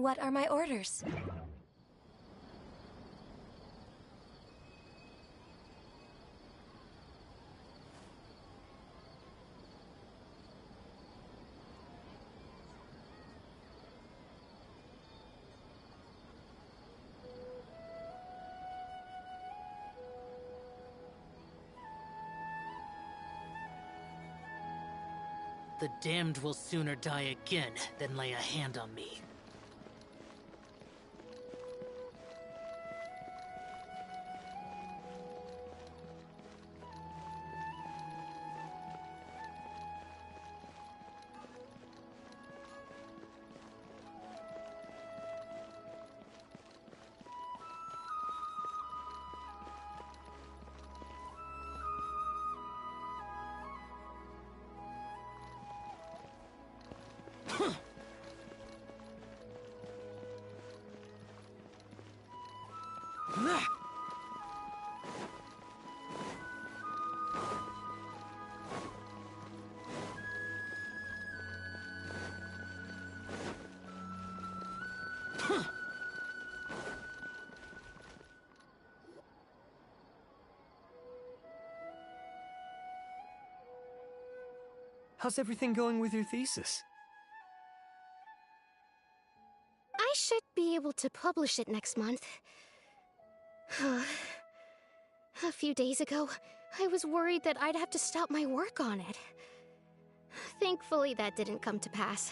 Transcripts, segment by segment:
What are my orders? The damned will sooner die again than lay a hand on me. How's everything going with your thesis? I should be able to publish it next month. A few days ago, I was worried that I'd have to stop my work on it. Thankfully, that didn't come to pass.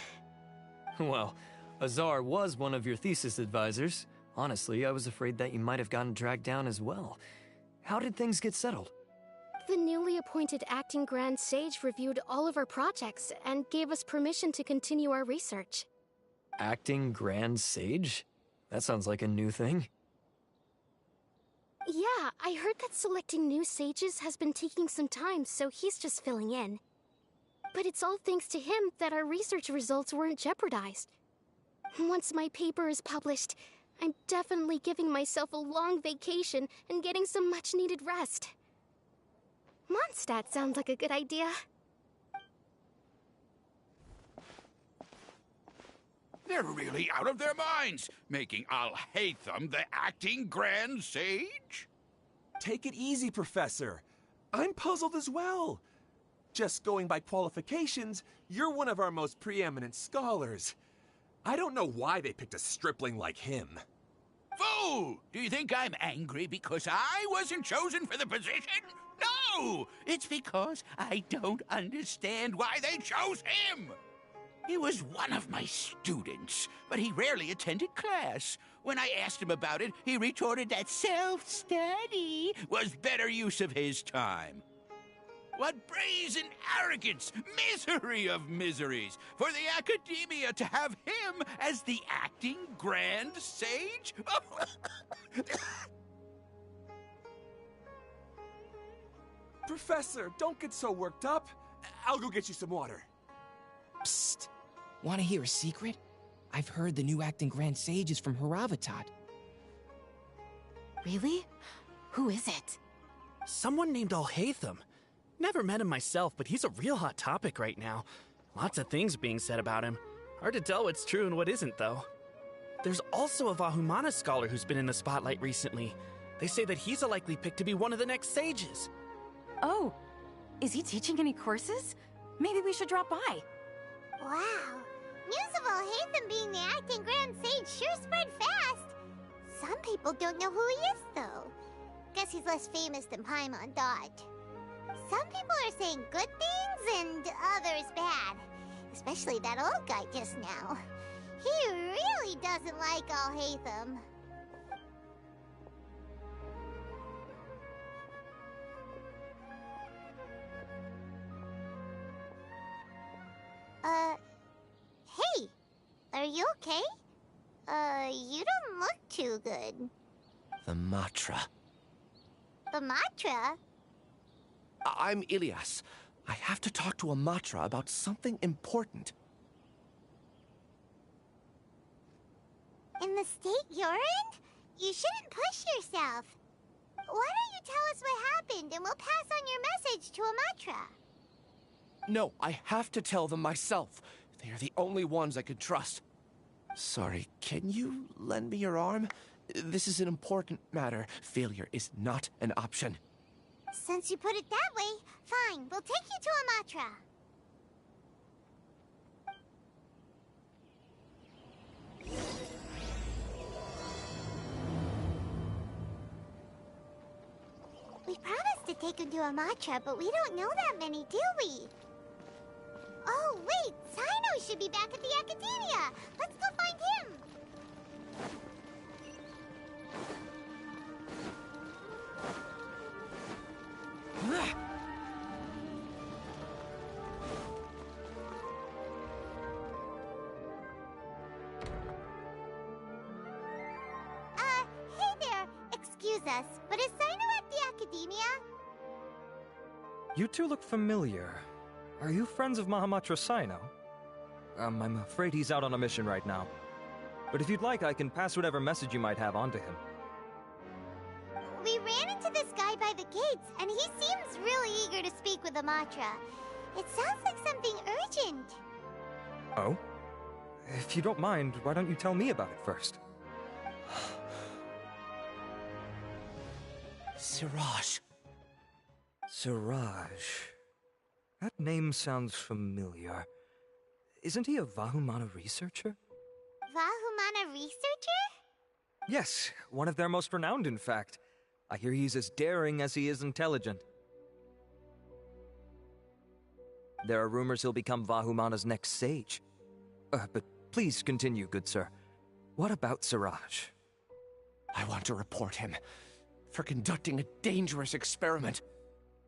Well, Azar was one of your thesis advisors. Honestly, I was afraid that you might have gotten dragged down as well. How did things get settled? The newly appointed acting Grand Sage reviewed all of our projects and gave us permission to continue our research. Acting Grand Sage? That sounds like a new thing. Yeah, I heard that selecting new sages has been taking some time, so he's just filling in. But it's all thanks to him that our research results weren't jeopardized. Once my paper is published, I'm definitely giving myself a long vacation and getting some much-needed rest. Mondstadt sounds like a good idea. They're really out of their minds, making Alhaitham the acting Grand Sage? Take it easy, Professor. I'm puzzled as well. Just going by qualifications, you're one of our most preeminent scholars. I don't know why they picked a stripling like him. Fool! Do you think I'm angry because I wasn't chosen for the position? No! It's because I don't understand why they chose him! He was one of my students, but he rarely attended class. When I asked him about it, he retorted that self-study was better use of his time. What brazen arrogance! Misery of miseries! For the Academia to have him as the acting Grand Sage? Professor, don't get so worked up. I'll go get you some water. Psst. Want to hear a secret? I've heard the new acting Grand Sage is from Haravatat. Really? Who is it? Someone named Alhaitham. Never met him myself, but he's a real hot topic right now. Lots of things being said about him. Hard to tell what's true and what isn't, though. There's also a Vahumana scholar who's been in the spotlight recently. They say that he's a likely pick to be one of the next sages. Oh, is he teaching any courses? Maybe we should drop by. Wow. News of Alhaitham being the acting Grand Sage sure spread fast. Some people don't know who he is, though. Guess he's less famous than Paimon thought. Some people are saying good things and others bad. Especially that old guy just now. He really doesn't like Alhaitham. Hey! Are you okay? You don't look too good. The Matra. The Matra? I'm Ilias. I have to talk to a Matra about something important. In the state you're in? You shouldn't push yourself. Why don't you tell us what happened and we'll pass on your message to a Matra? No, I have to tell them myself. They are the only ones I could trust. Sorry, can you lend me your arm? This is an important matter. Failure is not an option. Since you put it that way, fine. We'll take you to Amatra. We promised to take him to Amatra, but we don't know that many, do we? Oh, wait! Sino should be back at the Academia! Let's go find him! Hey there! Excuse us, but is Sino at the Academia? You two look familiar. Are you friends of Mahamatra Sino? I'm afraid he's out on a mission right now. But if you'd like, I can pass whatever message you might have on to him. We ran into this guy by the gates, and he seems really eager to speak with Amatra. It sounds like something urgent. Oh? If you don't mind, why don't you tell me about it first? Siraj. Siraj. That name sounds familiar. Isn't he a Vahumana researcher? Vahumana researcher? Yes, one of their most renowned, in fact. I hear he's as daring as he is intelligent. There are rumors he'll become Vahumana's next sage. But please continue, good sir. What about Siraj? I want to report him for conducting a dangerous experiment.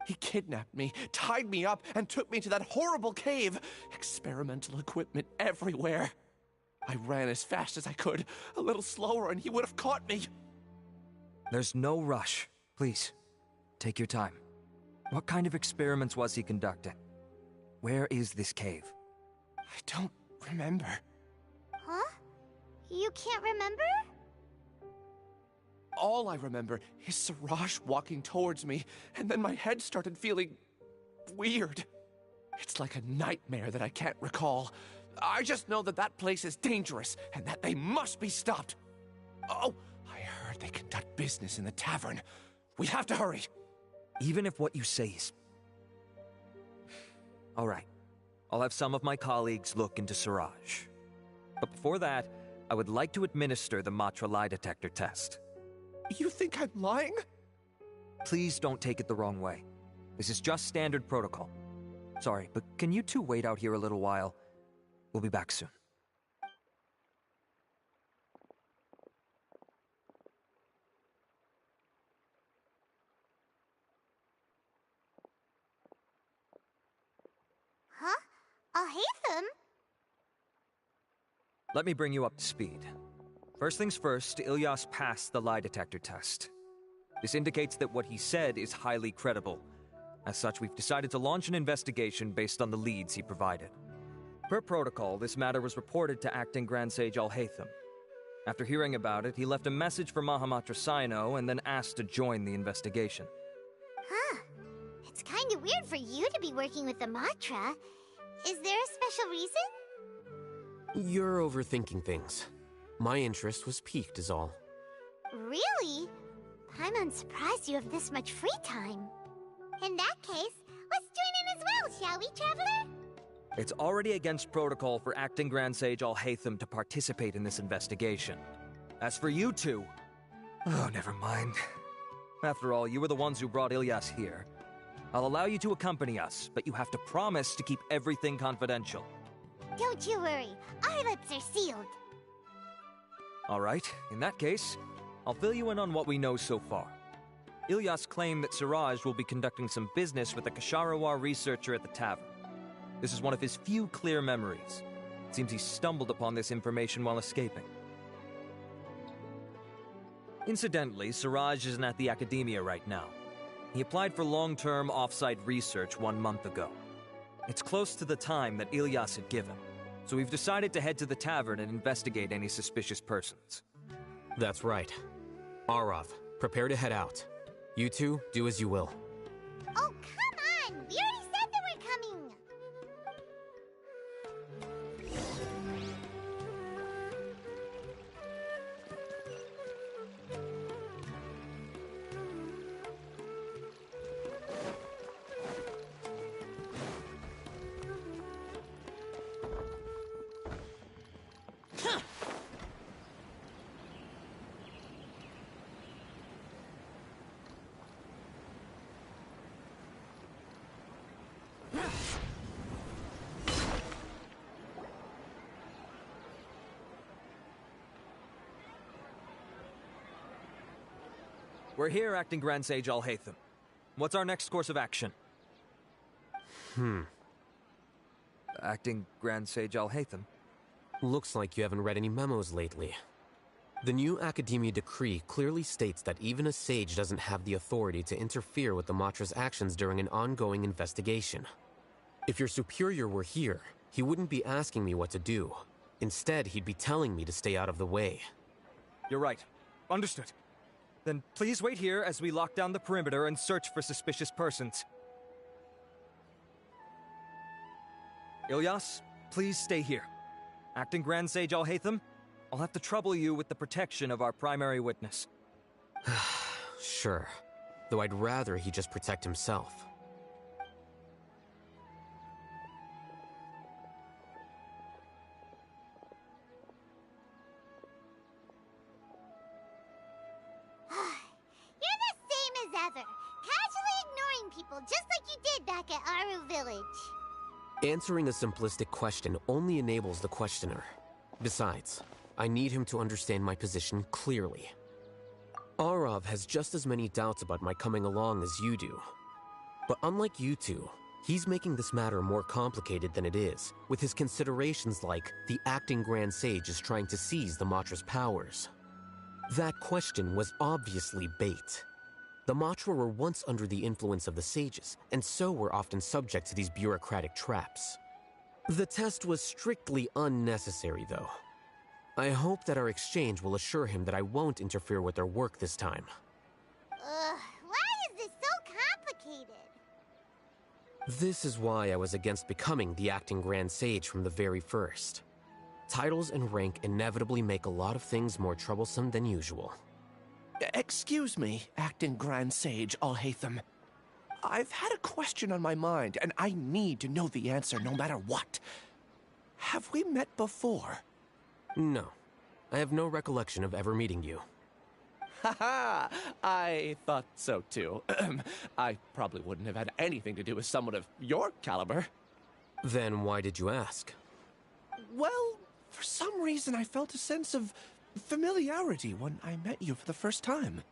He kidnapped me, tied me up, and took me to that horrible cave. Experimental equipment everywhere. I ran as fast as I could, a little slower, and he would have caught me. There's no rush. Please, take your time. What kind of experiments was he conducting? Where is this cave? I don't remember. Huh? You can't remember? All I remember is Siraj walking towards me, and then my head started feeling weird. It's like a nightmare that I can't recall. I just know that that place is dangerous, and that they must be stopped. Oh, I heard they conduct business in the tavern. We have to hurry. Even if what you say is... All right. I'll have some of my colleagues look into Siraj. But before that, I would like to administer the Matra lie detector test. You think I'm lying? Please don't take it the wrong way. This is just standard protocol. Sorry, but can you two wait out here a little while? We'll be back soon. Huh? Alhaitham? Let me bring you up to speed. First things first, Ilyas passed the lie detector test. This indicates that what he said is highly credible. As such, we've decided to launch an investigation based on the leads he provided. Per protocol, this matter was reported to Acting Grand Sage Alhaitham. After hearing about it, he left a message for Mahamatra Sino and then asked to join the investigation. Huh. It's kinda weird for you to be working with the Matra. Is there a special reason? You're overthinking things. My interest was piqued is all. Really? I'm surprised you have this much free time. In that case, let's join in as well, shall we, Traveler? It's already against protocol for Acting Grand Sage Alhaitham to participate in this investigation. As for you two... Oh, never mind. After all, you were the ones who brought Ilyas here. I'll allow you to accompany us, but you have to promise to keep everything confidential. Don't you worry. Our lips are sealed. All right, in that case, I'll fill you in on what we know so far. Ilyas claimed that Siraj will be conducting some business with a Kasharawar researcher at the tavern. This is one of his few clear memories. It seems he stumbled upon this information while escaping. Incidentally, Siraj isn't at the Academia right now. He applied for long-term off-site research 1 month ago. It's close to the time that Ilyas had given, so we've decided to head to the tavern and investigate any suspicious persons. That's right. Arav, prepare to head out. You two, do as you will. Oh, come on! We already said that we're coming! We're here, Acting Grand Sage Alhaitham. What's our next course of action? Acting Grand Sage Alhaitham? Looks like you haven't read any memos lately. The new Academia decree clearly states that even a sage doesn't have the authority to interfere with the Matra's actions during an ongoing investigation. If your superior were here, he wouldn't be asking me what to do. Instead, he'd be telling me to stay out of the way. You're right. Understood. Then please wait here as we lock down the perimeter and search for suspicious persons. Ilyas, please stay here. Acting Grand Sage Alhaitham, I'll have to trouble you with the protection of our primary witness. Sure. Though I'd rather he just protect himself. You're the same as ever, casually ignoring people just like you did back at Aru Village. Answering a simplistic question only enables the questioner. Besides, I need him to understand my position clearly. Arav has just as many doubts about my coming along as you do. But unlike you two, he's making this matter more complicated than it is, with his considerations like the acting Grand Sage is trying to seize the Matra's powers. That question was obviously bait. The Matra were once under the influence of the sages, and so were often subject to these bureaucratic traps. The test was strictly unnecessary, though. I hope that our exchange will assure him that I won't interfere with their work this time. Why is this so complicated? This is why I was against becoming the acting Grand Sage from the very first. Titles and rank inevitably make a lot of things more troublesome than usual. Excuse me, Acting Grand Sage Alhaitham. I've had a question on my mind, and I need to know the answer no matter what. Have we met before? No. I have no recollection of ever meeting you. Haha, I thought so too. I probably wouldn't have had anything to do with someone of your caliber. Then why did you ask? Well, for some reason I felt a sense of familiarity when I met you for the first time.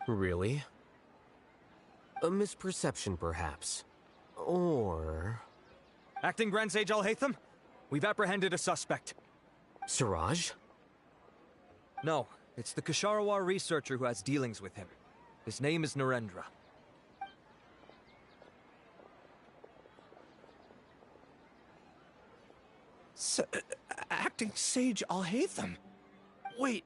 Really? A misperception, perhaps. Or... Acting Grand Sage Alhaitham, we've apprehended a suspect. Siraj? No, it's the Ksharawar researcher who has dealings with him. His name is Narendra. Acting Sage Alhaitham? Wait,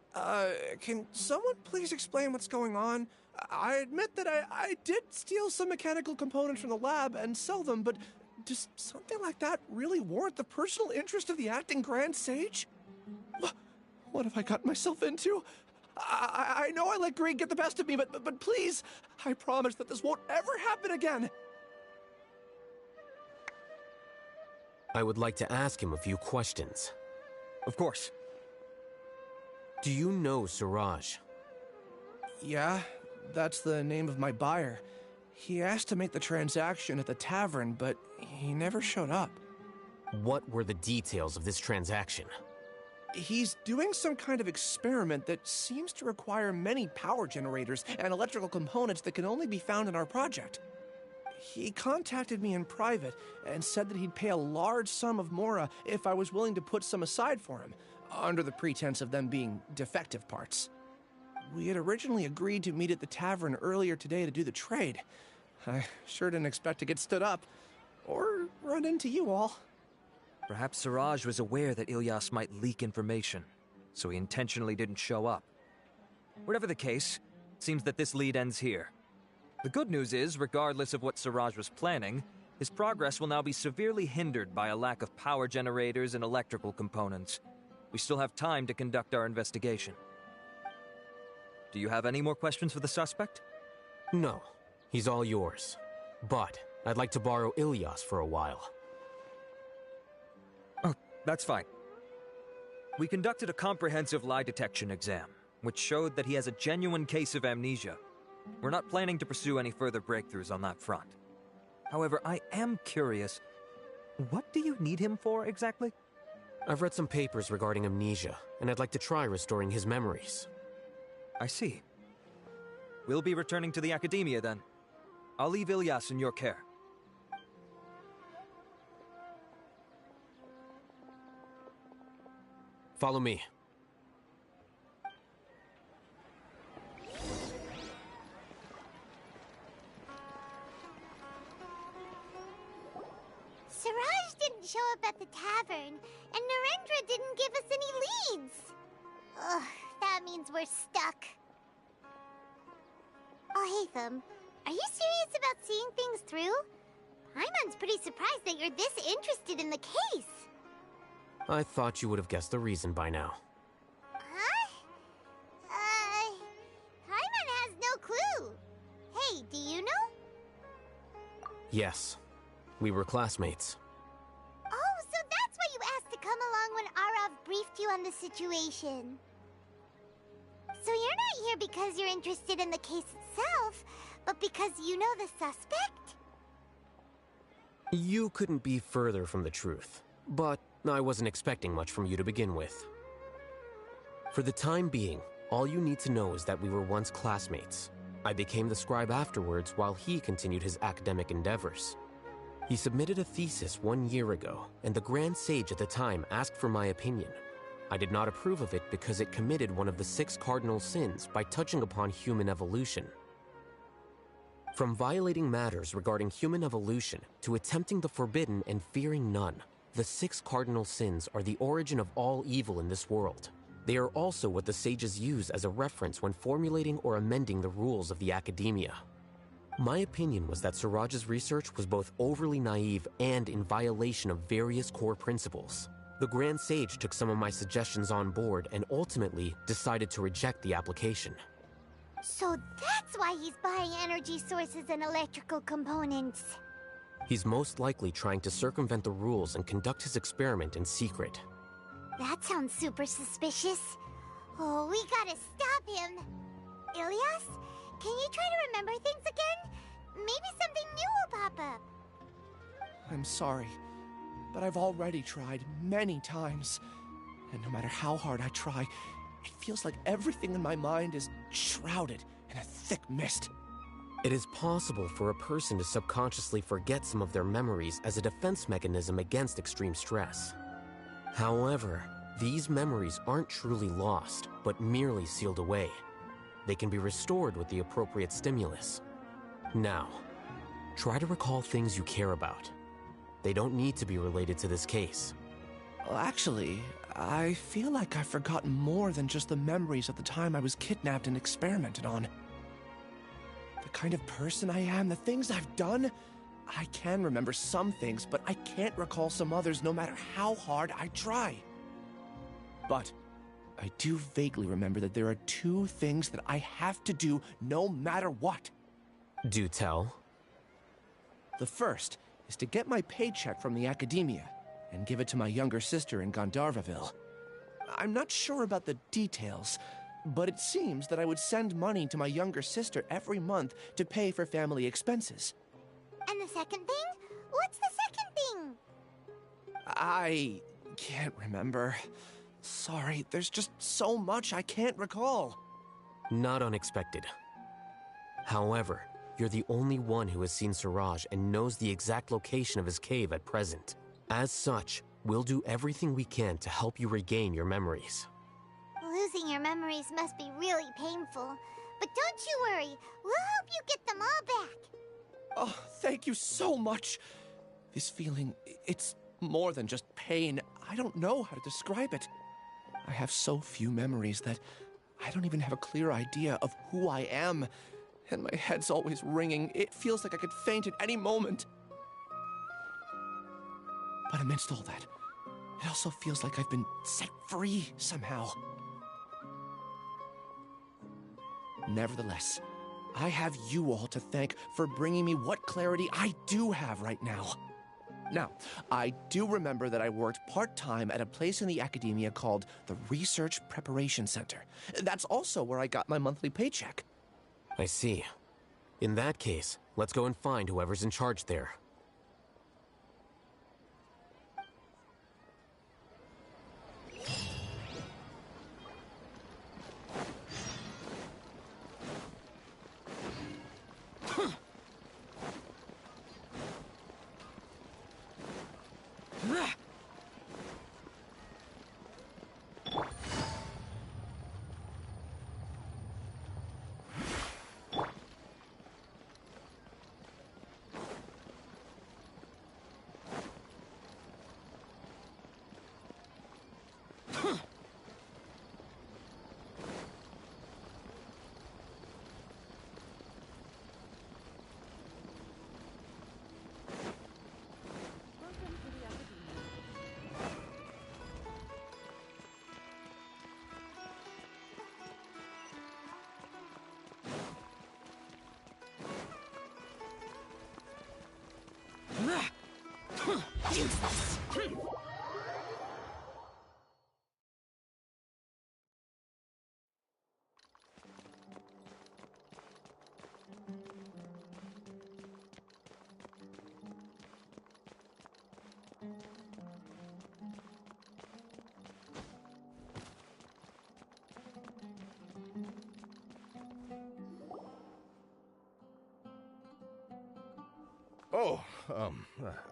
can someone please explain what's going on? I admit that I did steal some mechanical components from the lab and sell them, but does something like that really warrant the personal interest of the Acting Grand Sage? What have I gotten myself into? I know I let greed get the best of me, but please, I promise that this won't ever happen again. I would like to ask him a few questions. Of course. Do you know Siraj? Yeah, that's the name of my buyer. He asked to make the transaction at the tavern, but he never showed up. What were the details of this transaction? He's doing some kind of experiment that seems to require many power generators and electrical components that can only be found in our project. He contacted me in private and said that he'd pay a large sum of Mora if I was willing to put some aside for him, under the pretense of them being defective parts. We had originally agreed to meet at the tavern earlier today to do the trade. I sure didn't expect to get stood up, or run into you all. Perhaps Siraj was aware that Ilyas might leak information, so he intentionally didn't show up. Whatever the case, it seems that this lead ends here. The good news is, regardless of what Siraj was planning, his progress will now be severely hindered by a lack of power generators and electrical components. We still have time to conduct our investigation. Do you have any more questions for the suspect? No. He's all yours. But I'd like to borrow Ilyas for a while. Oh, that's fine. We conducted a comprehensive lie detection exam, which showed that he has a genuine case of amnesia. We're not planning to pursue any further breakthroughs on that front. However, I am curious, what do you need him for exactly? I've read some papers regarding amnesia, and I'd like to try restoring his memories. I see. We'll be returning to the Academia then. I'll leave Ilyas in your care. Follow me. Siraj didn't show up at the tavern, and Narendra didn't give us any leads. Ugh, that means we're stuck. Alhaitham, are you serious about seeing things through? Paimon's pretty surprised that you're this interested in the case. I thought you would have guessed the reason by now. Huh? Paimon has no clue. Hey, do you know? Yes. We were classmates. Oh, so that's why you asked to come along when Arav briefed you on the situation. So you're not here because you're interested in the case itself, but because you know the suspect? You couldn't be further from the truth, but I wasn't expecting much from you to begin with. For the time being, all you need to know is that we were once classmates. I became the scribe afterwards while he continued his academic endeavors. He submitted a thesis 1 year ago, and the Grand Sage at the time asked for my opinion. I did not approve of it because it committed one of the 6 cardinal sins by touching upon human evolution. From violating matters regarding human evolution to attempting the forbidden and fearing none, the 6 cardinal sins are the origin of all evil in this world. They are also what the sages use as a reference when formulating or amending the rules of the Academia. My opinion was that Siraj's research was both overly naive and in violation of various core principles. The Grand Sage took some of my suggestions on board and ultimately decided to reject the application. So that's why he's buying energy sources and electrical components. He's most likely trying to circumvent the rules and conduct his experiment in secret. That sounds super suspicious. Oh, we gotta stop him. Ilyas, can you try to remember things again? Maybe something new will pop up. I'm sorry, but I've already tried many times. And no matter how hard I try, it feels like everything in my mind is shrouded in a thick mist. It is possible for a person to subconsciously forget some of their memories as a defense mechanism against extreme stress. However, these memories aren't truly lost, but merely sealed away. They can be restored with the appropriate stimulus. Now, try to recall things you care about. They don't need to be related to this case. Well, actually, I feel like I've forgotten more than just the memories of the time I was kidnapped and experimented on. The kind of person I am, the things I've done, I can remember some things, but I can't recall some others no matter how hard I try. But I do vaguely remember that there are 2 things that I have to do no matter what. Do tell. The first is to get my paycheck from the Academia and give it to my younger sister in Gandharvaville. I'm not sure about the details, but it seems that I would send money to my younger sister every month to pay for family expenses. And the second thing? What's the second thing? I can't remember. Sorry, there's just so much I can't recall. Not unexpected. However, you're the only one who has seen Siraj and knows the exact location of his cave at present. As such, we'll do everything we can to help you regain your memories. Losing your memories must be really painful. But don't you worry, we'll help you get them all back. Oh, thank you so much. This feeling, it's more than just pain. I don't know how to describe it. I have so few memories that I don't even have a clear idea of who I am. And my head's always ringing. It feels like I could faint at any moment. But amidst all that, it also feels like I've been set free somehow. Nevertheless, I have you all to thank for bringing me what clarity I do have right now. Now, I do remember that I worked part-time at a place in the Academia called the Research Preparation Center. That's also where I got my monthly paycheck. I see. In that case, let's go and find whoever's in charge there. Useless.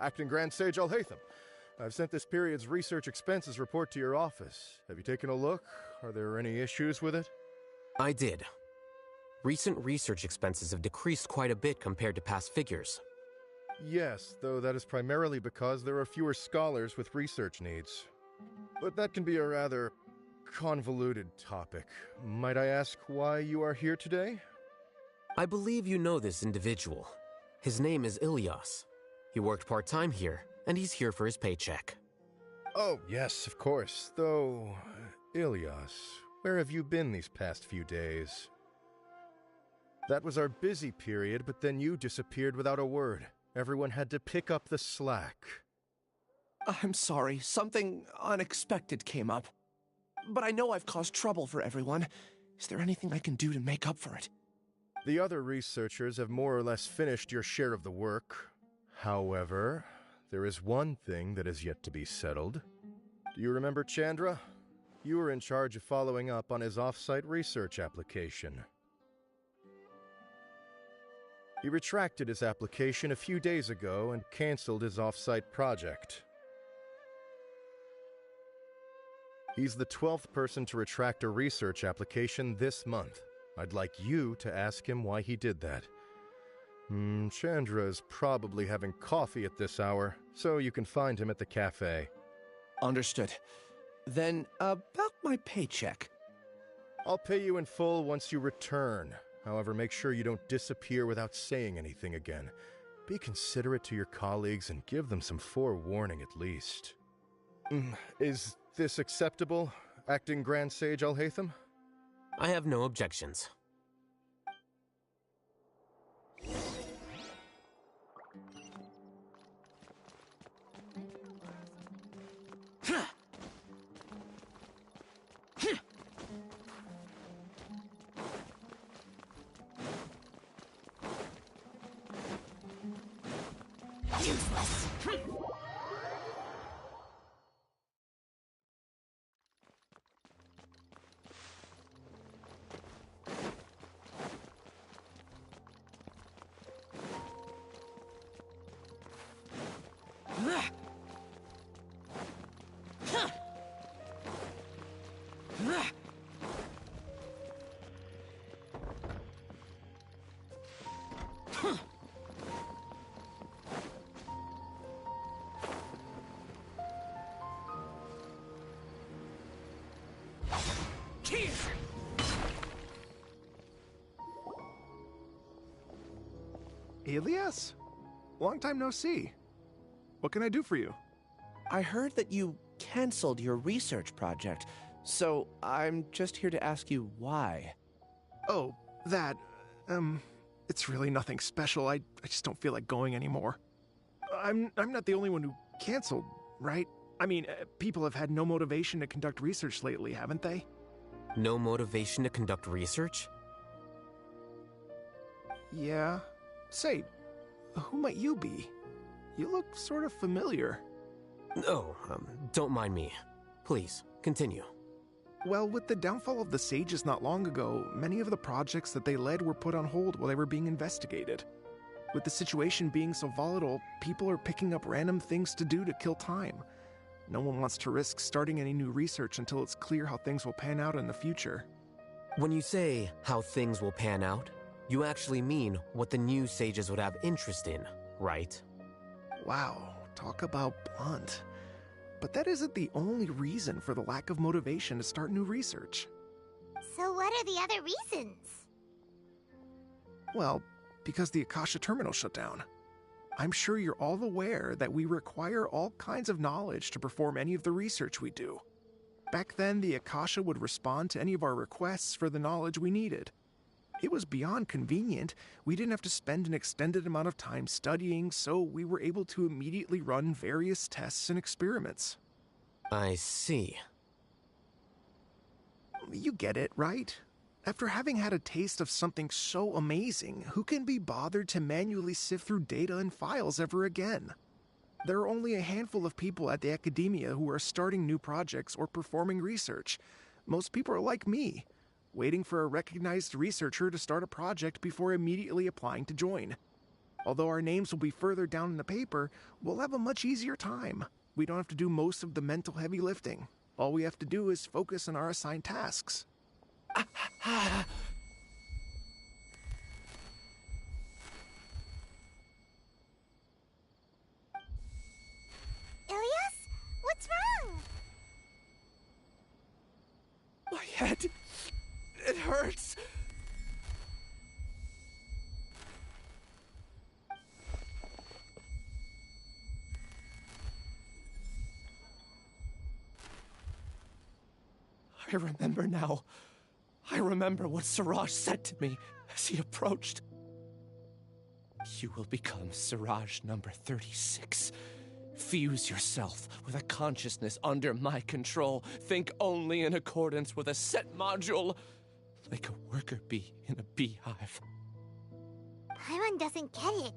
Acting Grand Sage Alhaitham. I've sent this period's research expenses report to your office. Have you taken a look? Are there any issues with it? I did. Recent research expenses have decreased quite a bit compared to past figures. Yes, though that is primarily because there are fewer scholars with research needs. But that can be a rather convoluted topic. Might I ask why you are here today? I believe you know this individual. His name is Ilyas. He worked part-time here, and he's here for his paycheck. Oh, yes, of course. Though, Ilyas, where have you been these past few days? That was our busy period, but then you disappeared without a word. Everyone had to pick up the slack. I'm sorry, something unexpected came up. But I know I've caused trouble for everyone. Is there anything I can do to make up for it? The other researchers have more or less finished your share of the work. However, there is one thing that is yet to be settled. Do you remember Chandra? You were in charge of following up on his off-site research application. He retracted his application a few days ago and canceled his off-site project. He's the 12th person to retract a research application this month. I'd like you to ask him why he did that. Chandra is probably having coffee at this hour, so you can find him at the cafe. Understood. Then, about my paycheck. I'll pay you in full once you return. However, make sure you don't disappear without saying anything again. Be considerate to your colleagues and give them some forewarning at least. Is this acceptable, Acting Grand Sage Alhaitham? I have no objections. Useless. Ilyas? Long time no see. What can I do for you? I heard that you canceled your research project, so I'm just here to ask you why. Oh, that, it's really nothing special. I just don't feel like going anymore. I'm not the only one who canceled, right? I mean, people have had no motivation to conduct research lately, haven't they? No motivation to conduct research? Yeah? Say, who might you be? You look sort of familiar. Oh, don't mind me. Please, continue. Well, with the downfall of the Sages not long ago, many of the projects that they led were put on hold while they were being investigated. With the situation being so volatile, people are picking up random things to do to kill time. No one wants to risk starting any new research until it's clear how things will pan out in the future. When you say how things will pan out, you actually mean what the new Sages would have interest in, right? Wow, talk about blunt. But that isn't the only reason for the lack of motivation to start new research. So what are the other reasons? Well, because the Akasha terminal shut down. I'm sure you're all aware that we require all kinds of knowledge to perform any of the research we do. Back then, the Akasha would respond to any of our requests for the knowledge we needed. It was beyond convenient. We didn't have to spend an extended amount of time studying, so we were able to immediately run various tests and experiments. I see. You get it, right? After having had a taste of something so amazing, who can be bothered to manually sift through data and files ever again? There are only a handful of people at the academia who are starting new projects or performing research. Most people are like me, waiting for a recognized researcher to start a project before immediately applying to join. Although our names will be further down in the paper, we'll have a much easier time. We don't have to do most of the mental heavy lifting. All we have to do is focus on our assigned tasks. Ilias? What's wrong? My head... it hurts. I remember now. I remember what Siraj said to me as he approached. You will become Siraj number 36. Fuse yourself with a consciousness under my control. Think only in accordance with a set module, like a worker bee in a beehive. Paimon doesn't get it.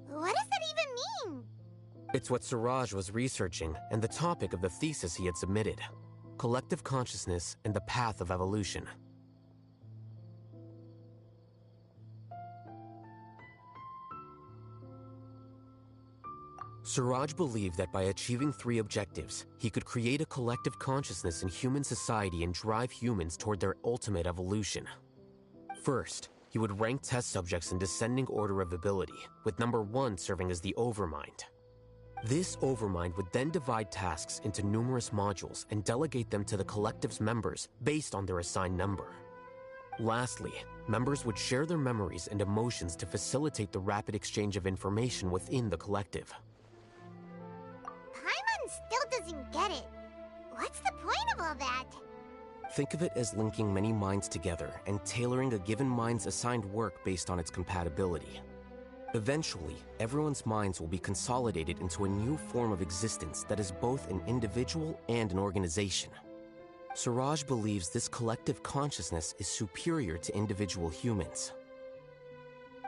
What does that even mean? It's what Siraj was researching and the topic of the thesis he had submitted. Collective consciousness and the path of evolution. Siraj believed that by achieving 3 objectives, he could create a collective consciousness in human society and drive humans toward their ultimate evolution. First, he would rank test subjects in descending order of ability, with number 1 serving as the Overmind. This Overmind would then divide tasks into numerous modules and delegate them to the collective's members based on their assigned number. Lastly, members would share their memories and emotions to facilitate the rapid exchange of information within the collective. Paimon still doesn't get it. What's the point of all that? Think of it as linking many minds together and tailoring a given mind's assigned work based on its compatibility. Eventually, everyone's minds will be consolidated into a new form of existence that is both an individual and an organization. Siraj believes this collective consciousness is superior to individual humans.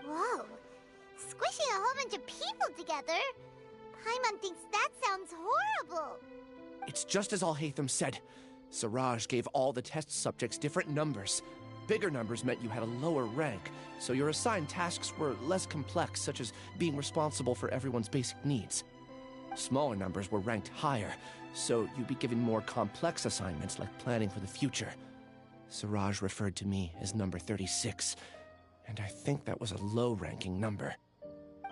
Whoa. Squishing a whole bunch of people together? Paimon thinks that sounds horrible. It's just as Alhaitham said. Siraj gave all the test subjects different numbers. Bigger numbers meant you had a lower rank, so your assigned tasks were less complex, such as being responsible for everyone's basic needs. Smaller numbers were ranked higher, so you'd be given more complex assignments like planning for the future. Siraj referred to me as number 36, and I think that was a low-ranking number.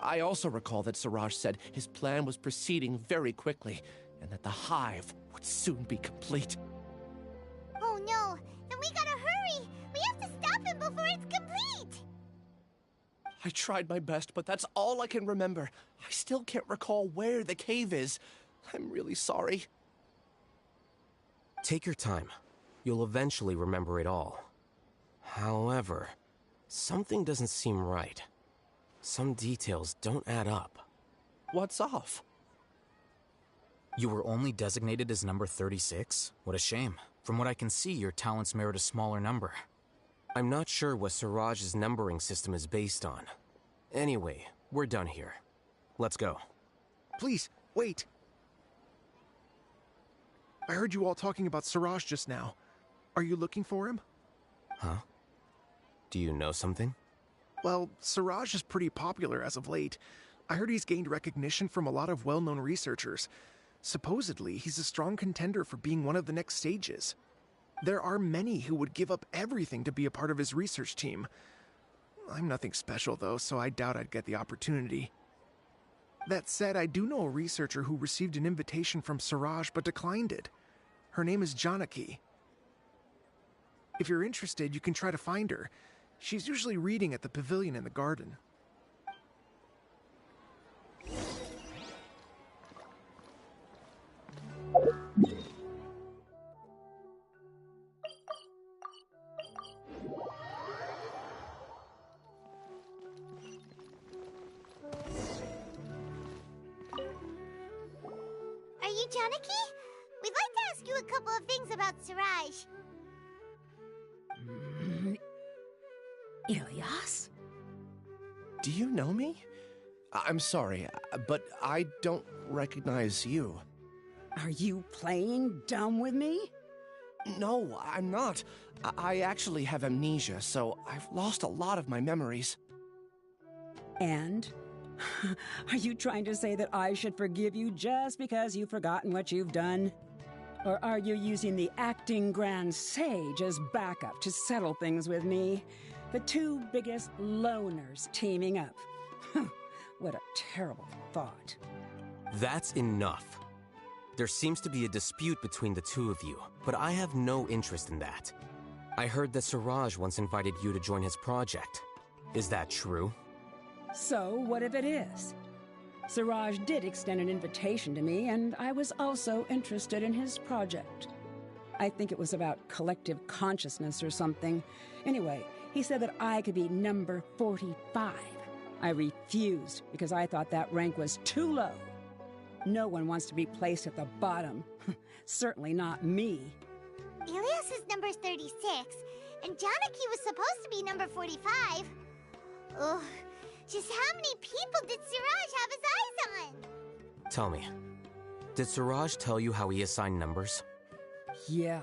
I also recall that Siraj said his plan was proceeding very quickly, and that the hive would soon be complete. Oh no, then we gotta hurry! We have to stop him before it's complete! I tried my best, but that's all I can remember. I still can't recall where the cave is. I'm really sorry. Take your time. You'll eventually remember it all. However, something doesn't seem right. Some details don't add up. What's off? You were only designated as number 36? What a shame. From what I can see, your talents merit a smaller number. I'm not sure what Siraj's numbering system is based on. Anyway, we're done here. Let's go. Please, wait. I heard you all talking about Siraj just now. Are you looking for him? Huh? Do you know something? Well, Siraj is pretty popular as of late. I heard he's gained recognition from a lot of well-known researchers. Supposedly, he's a strong contender for being one of the next sages. There are many who would give up everything to be a part of his research team. I'm nothing special, though, so I doubt I'd get the opportunity. That said, I do know a researcher who received an invitation from Siraj but declined it. Her name is Janaki. If you're interested, you can try to find her. She's usually reading at the pavilion in the garden. Are you Janaki? We'd like to ask you a couple of things about Siraj. Ilyas? Do you know me? I'm sorry, but I don't recognize you. Are you playing dumb with me? No, I'm not. I actually have amnesia, so I've lost a lot of my memories. And? Are you trying to say that I should forgive you just because you've forgotten what you've done? Or are you using the acting Grand Sage as backup to settle things with me? The two biggest loners teaming up. What a terrible thought. That's enough. There seems to be a dispute between the two of you, but I have no interest in that. I heard that Siraj once invited you to join his project. Is that true? So, what if it is? Siraj did extend an invitation to me, and I was also interested in his project. I think it was about collective consciousness or something. Anyway, he said that I could be number 45. I refused because I thought that rank was too low. No one wants to be placed at the bottom. Certainly not me. Ilyas is number 36, and Janaki was supposed to be number 45. Ugh, just how many people did Siraj have his eyes on? Tell me, did Siraj tell you how he assigned numbers? Yeah.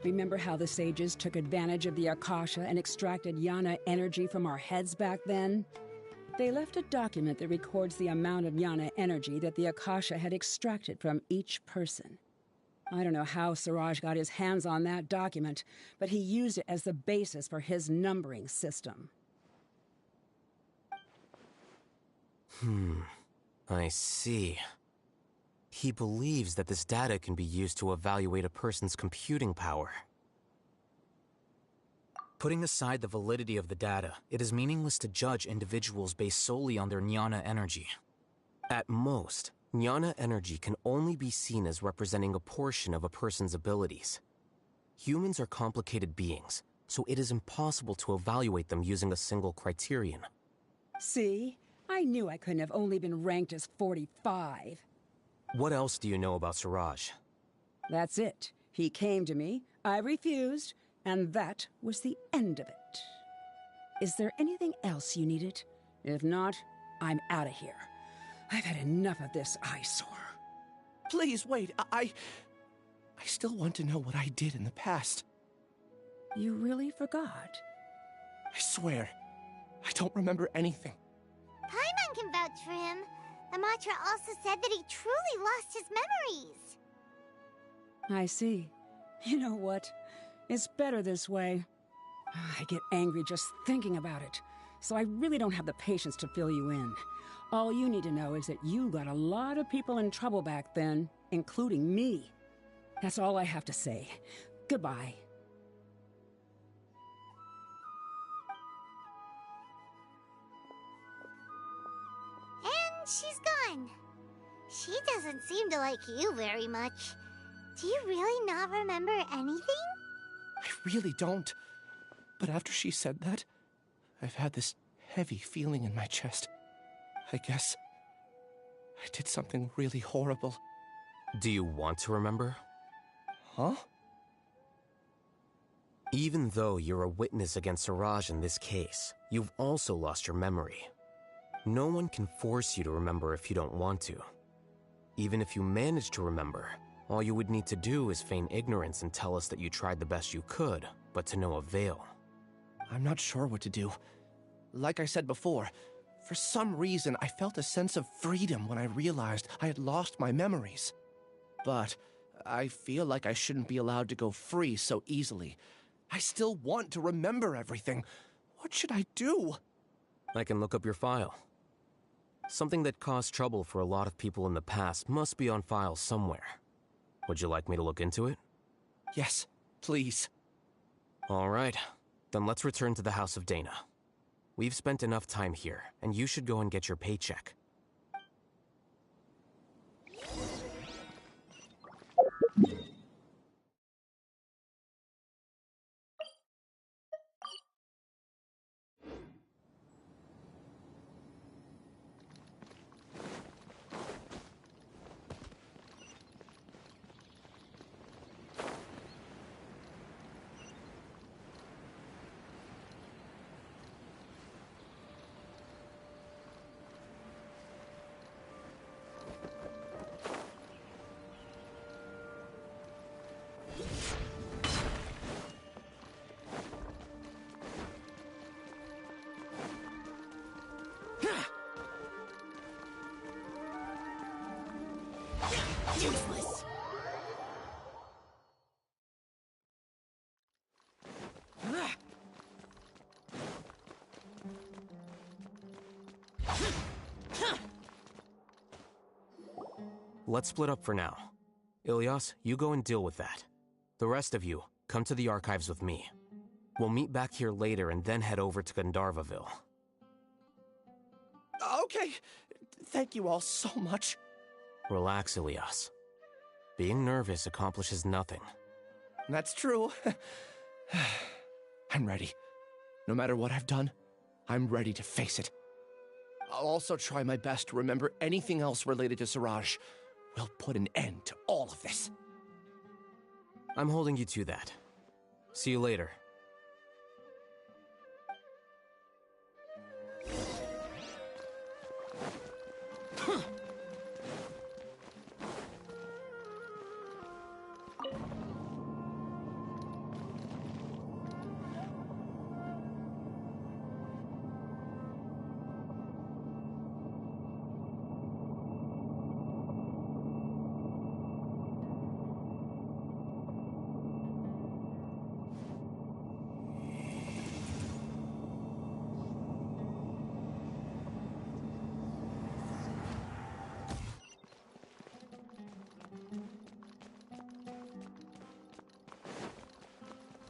Remember how the sages took advantage of the Akasha and extracted Yana energy from our heads back then? They left a document that records the amount of Yana energy that the Akasha had extracted from each person. I don't know how Siraj got his hands on that document, but he used it as the basis for his numbering system. I see. He believes that this data can be used to evaluate a person's computing power. Putting aside the validity of the data, it is meaningless to judge individuals based solely on their jnana energy. At most, jnana energy can only be seen as representing a portion of a person's abilities. Humans are complicated beings, so it is impossible to evaluate them using a single criterion. See? I knew I couldn't have only been ranked as 45. What else do you know about Siraj? That's it. He came to me, I refused, and that was the end of it. Is there anything else you needed? If not, I'm out of here. I've had enough of this eyesore. Please, wait. I still want to know what I did in the past. You really forgot? I swear, I don't remember anything. Paimon can vouch for him. The mantra also said that he truly lost his memories. I see. You know what? It's better this way. I get angry just thinking about it, so I really don't have the patience to fill you in. All you need to know is that you got a lot of people in trouble back then, including me. That's all I have to say. Goodbye. And she's gone. She doesn't seem to like you very much. Do you really not remember anything? I really don't. But after she said that, I've had this heavy feeling in my chest. I guess I did something really horrible. Do you want to remember? Huh? Even though you're a witness against Siraj in this case, you've also lost your memory. No one can force you to remember if you don't want to. Even if you manage to remember, all you would need to do is feign ignorance and tell us that you tried the best you could, but to no avail. I'm not sure what to do. Like I said before, for some reason I felt a sense of freedom when I realized I had lost my memories. But I feel like I shouldn't be allowed to go free so easily. I still want to remember everything. What should I do? I can look up your file. Something that caused trouble for a lot of people in the past must be on file somewhere. Would you like me to look into it? Yes, please. All right. Then let's return to the House of Dana. We've spent enough time here, and you should go and get your paycheck. Useless. Let's split up for now. Ilyas, you go and deal with that. The rest of you, come to the archives with me. We'll meet back here later and then head over to Gandharvaville. Okay. Thank you all so much. Relax, Ilyas. Being nervous accomplishes nothing. That's true. I'm ready. No matter what I've done, I'm ready to face it. I'll also try my best to remember anything else related to Siraj. We'll put an end to all of this. I'm holding you to that. See you later.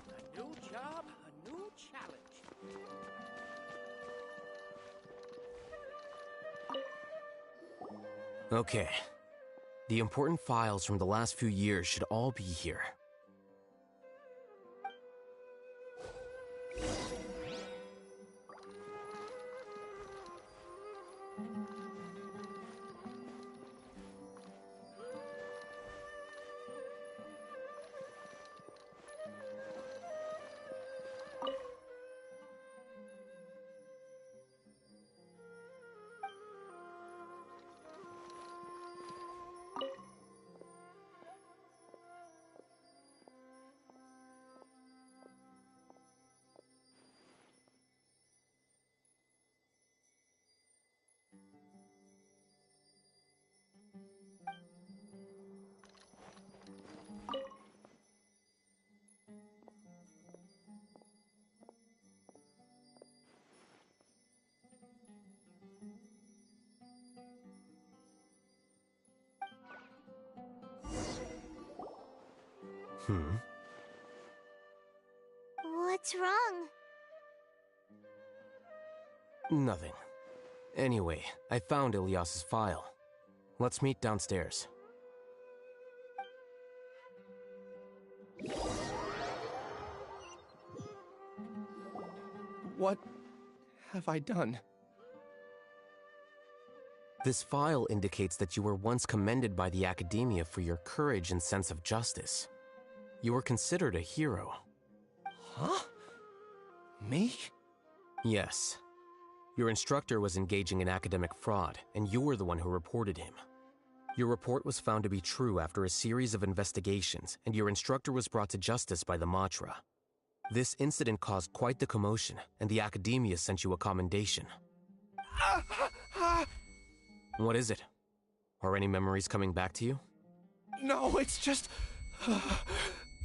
A new job, a new challenge. Okay. The important files from the last few years should all be here. What's wrong? Nothing. Anyway, I found Ilyas's file. Let's meet downstairs. What have I done? This file indicates that you were once commended by the academia for your courage and sense of justice. You were considered a hero. Huh? Me? Yes. Your instructor was engaging in academic fraud, and you were the one who reported him. Your report was found to be true after a series of investigations, and your instructor was brought to justice by the Matra. This incident caused quite the commotion, and the academia sent you a commendation. What is it? Are any memories coming back to you? No, it's just...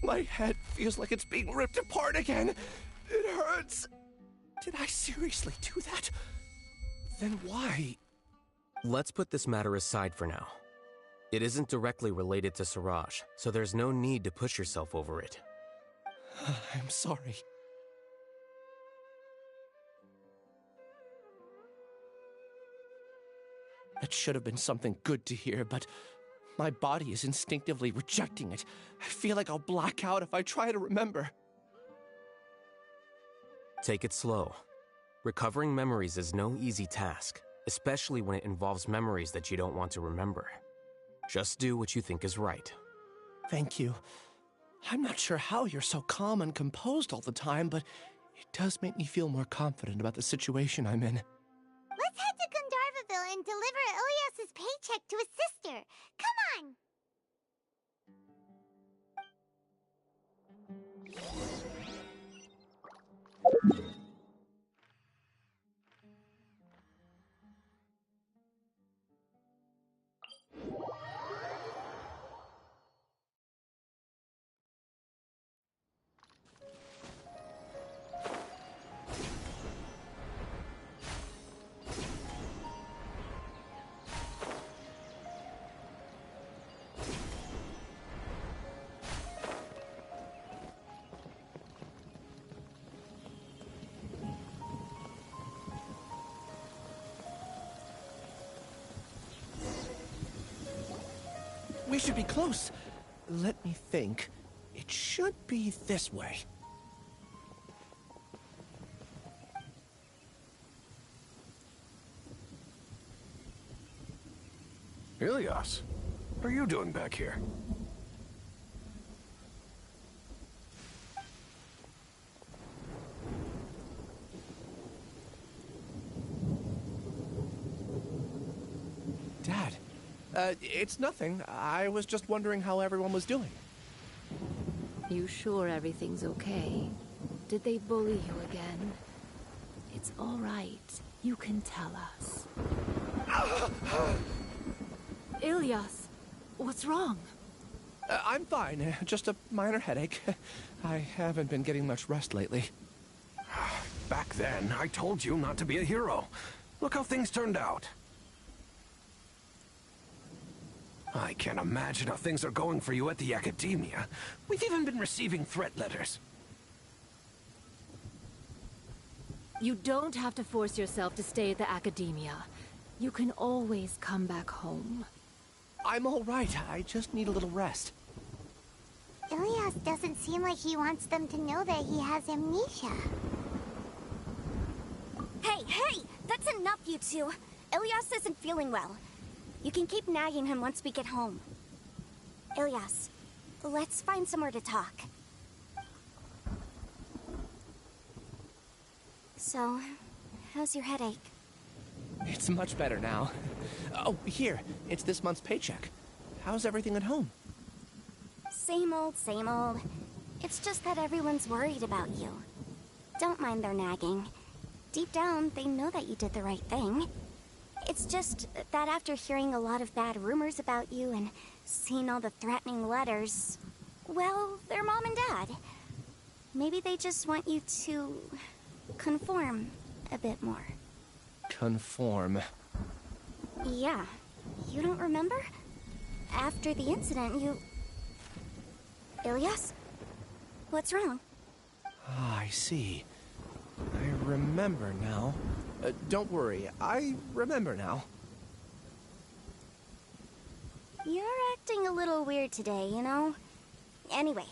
my head feels like it's being ripped apart again. It hurts. Did I seriously do that? Then why? Let's put this matter aside for now. It isn't directly related to Siraj, so there's no need to push yourself over it. I'm sorry. That should have been something good to hear, but my body is instinctively rejecting it. I feel like I'll black out if I try to remember. Take it slow. Recovering memories is no easy task, especially when it involves memories that you don't want to remember. Just do what you think is right. Thank you. I'm not sure how you're so calm and composed all the time, but it does make me feel more confident about the situation I'm in. Let's head to Gandharvaville and deliver Ilyas's paycheck to his sister. Come on! We should be close. Let me think. It should be this way. Ilyas, what are you doing back here? Dad, it's nothing. I was just wondering how everyone was doing. You sure everything's okay? Did they bully you again? It's all right. You can tell us. Ilyas, what's wrong? I'm fine. Just a minor headache. I haven't been getting much rest lately. Back then, I told you not to be a hero. Look how things turned out. I can't imagine how things are going for you at the Academia. We've even been receiving threat letters. You don't have to force yourself to stay at the Academia. You can always come back home. I'm all right. I just need a little rest. Ilyas doesn't seem like he wants them to know that he has amnesia. Hey! That's enough, you two. Ilyas isn't feeling well. You can keep nagging him once we get home. Ilyas, let's find somewhere to talk. So, how's your headache? It's much better now. Oh, here. It's this month's paycheck. How's everything at home? Same old, same old. It's just that everyone's worried about you. Don't mind their nagging. Deep down, they know that you did the right thing. It's just that after hearing a lot of bad rumors about you and seeing all the threatening letters, well, they're mom and dad. Maybe they just want you to conform a bit more. Conform. Yeah. You don't remember? After the incident, you... Ilyas? What's wrong? Ah, I see. I remember now. Don't worry, I remember now. You're acting a little weird today, you know? Anyway,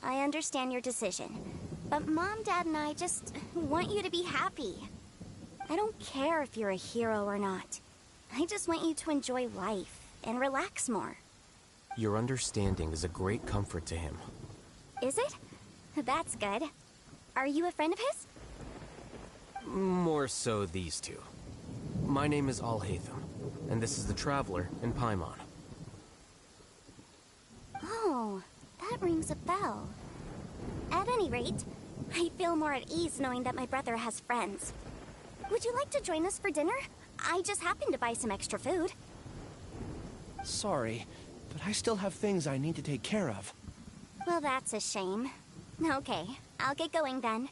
I understand your decision. But Mom, Dad, and I just want you to be happy. I don't care if you're a hero or not. I just want you to enjoy life and relax more. Your understanding is a great comfort to him. Is it? That's good. Are you a friend of his? More so these two. My name is Alhaitham, and this is the Traveler in Paimon. Oh, that rings a bell. At any rate, I feel more at ease knowing that my brother has friends. Would you like to join us for dinner? I just happened to buy some extra food. Sorry, but I still have things I need to take care of. Well, that's a shame. Okay, I'll get going then.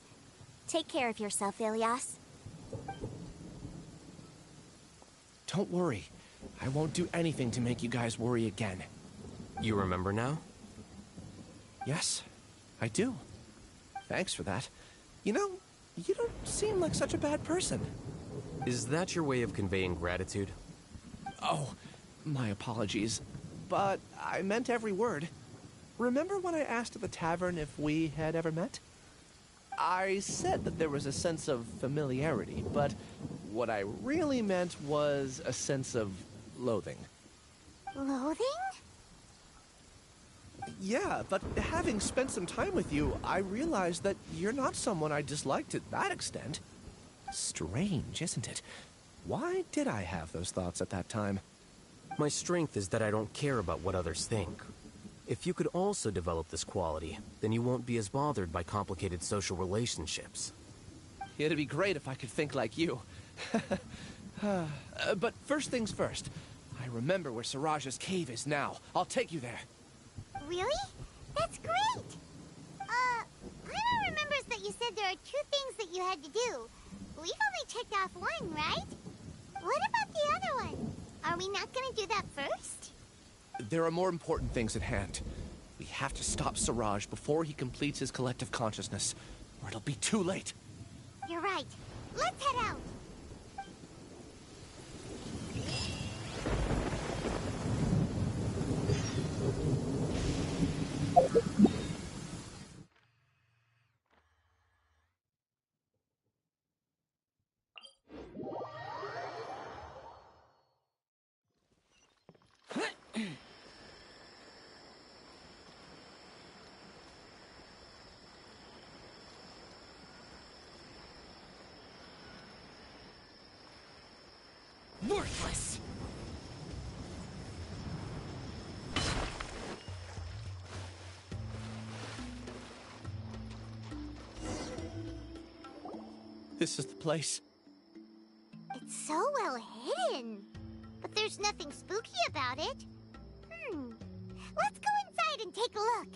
Take care of yourself, Ilias. Don't worry. I won't do anything to make you guys worry again. You remember now? Yes, I do. Thanks for that. You know, you don't seem like such a bad person. Is that your way of conveying gratitude? Oh, my apologies. But I meant every word. Remember when I asked at the tavern if we had ever met? I said that there was a sense of familiarity, but what I really meant was a sense of loathing. Loathing? Yeah, but having spent some time with you, I realized that you're not someone I dislike to that extent. Strange, isn't it? Why did I have those thoughts at that time? My strength is that I don't care about what others think. If you could also develop this quality, then you won't be as bothered by complicated social relationships. It'd be great if I could think like you. But first things first. I remember where Siraj's cave is now. I'll take you there. Really? That's great! Paimon remembers that you said there are 2 things that you had to do. We've only checked off 1, right? What about the other one? Are we not gonna do that first? There are more important things at hand. We have to stop Siraj before he completes his collective consciousness, or it'll be too late. You're right. Let's head out! Worthless! This is the place. It's so well hidden. But there's nothing spooky about it. Let's go inside and take a look.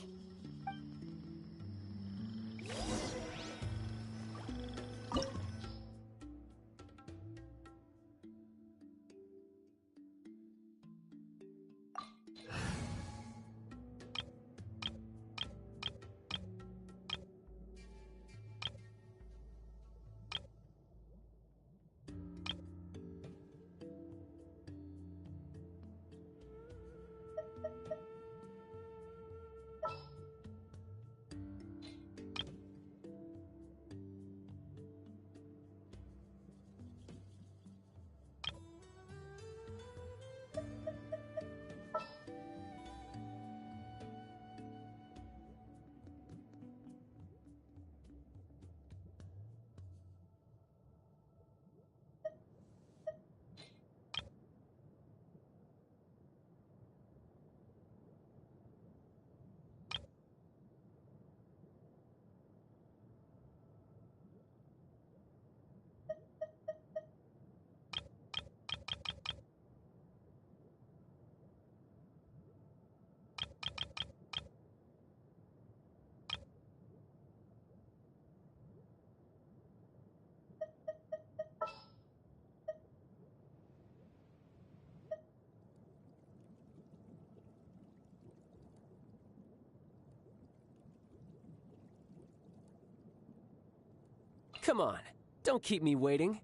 Come on, don't keep me waiting.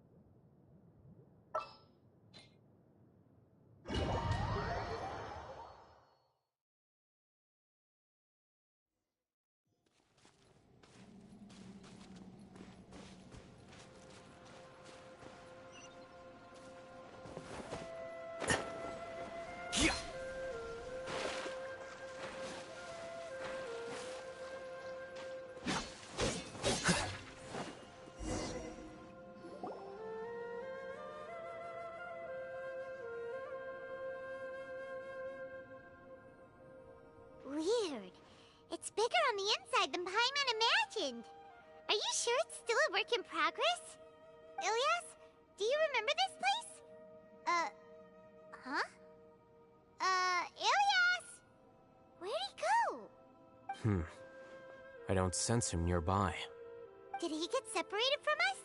It's bigger on the inside than Paimon imagined. Are you sure it's still a work in progress? Ilyas, do you remember this place? Huh? Ilyas! Where'd he go? I don't sense him nearby. Did he get separated from us?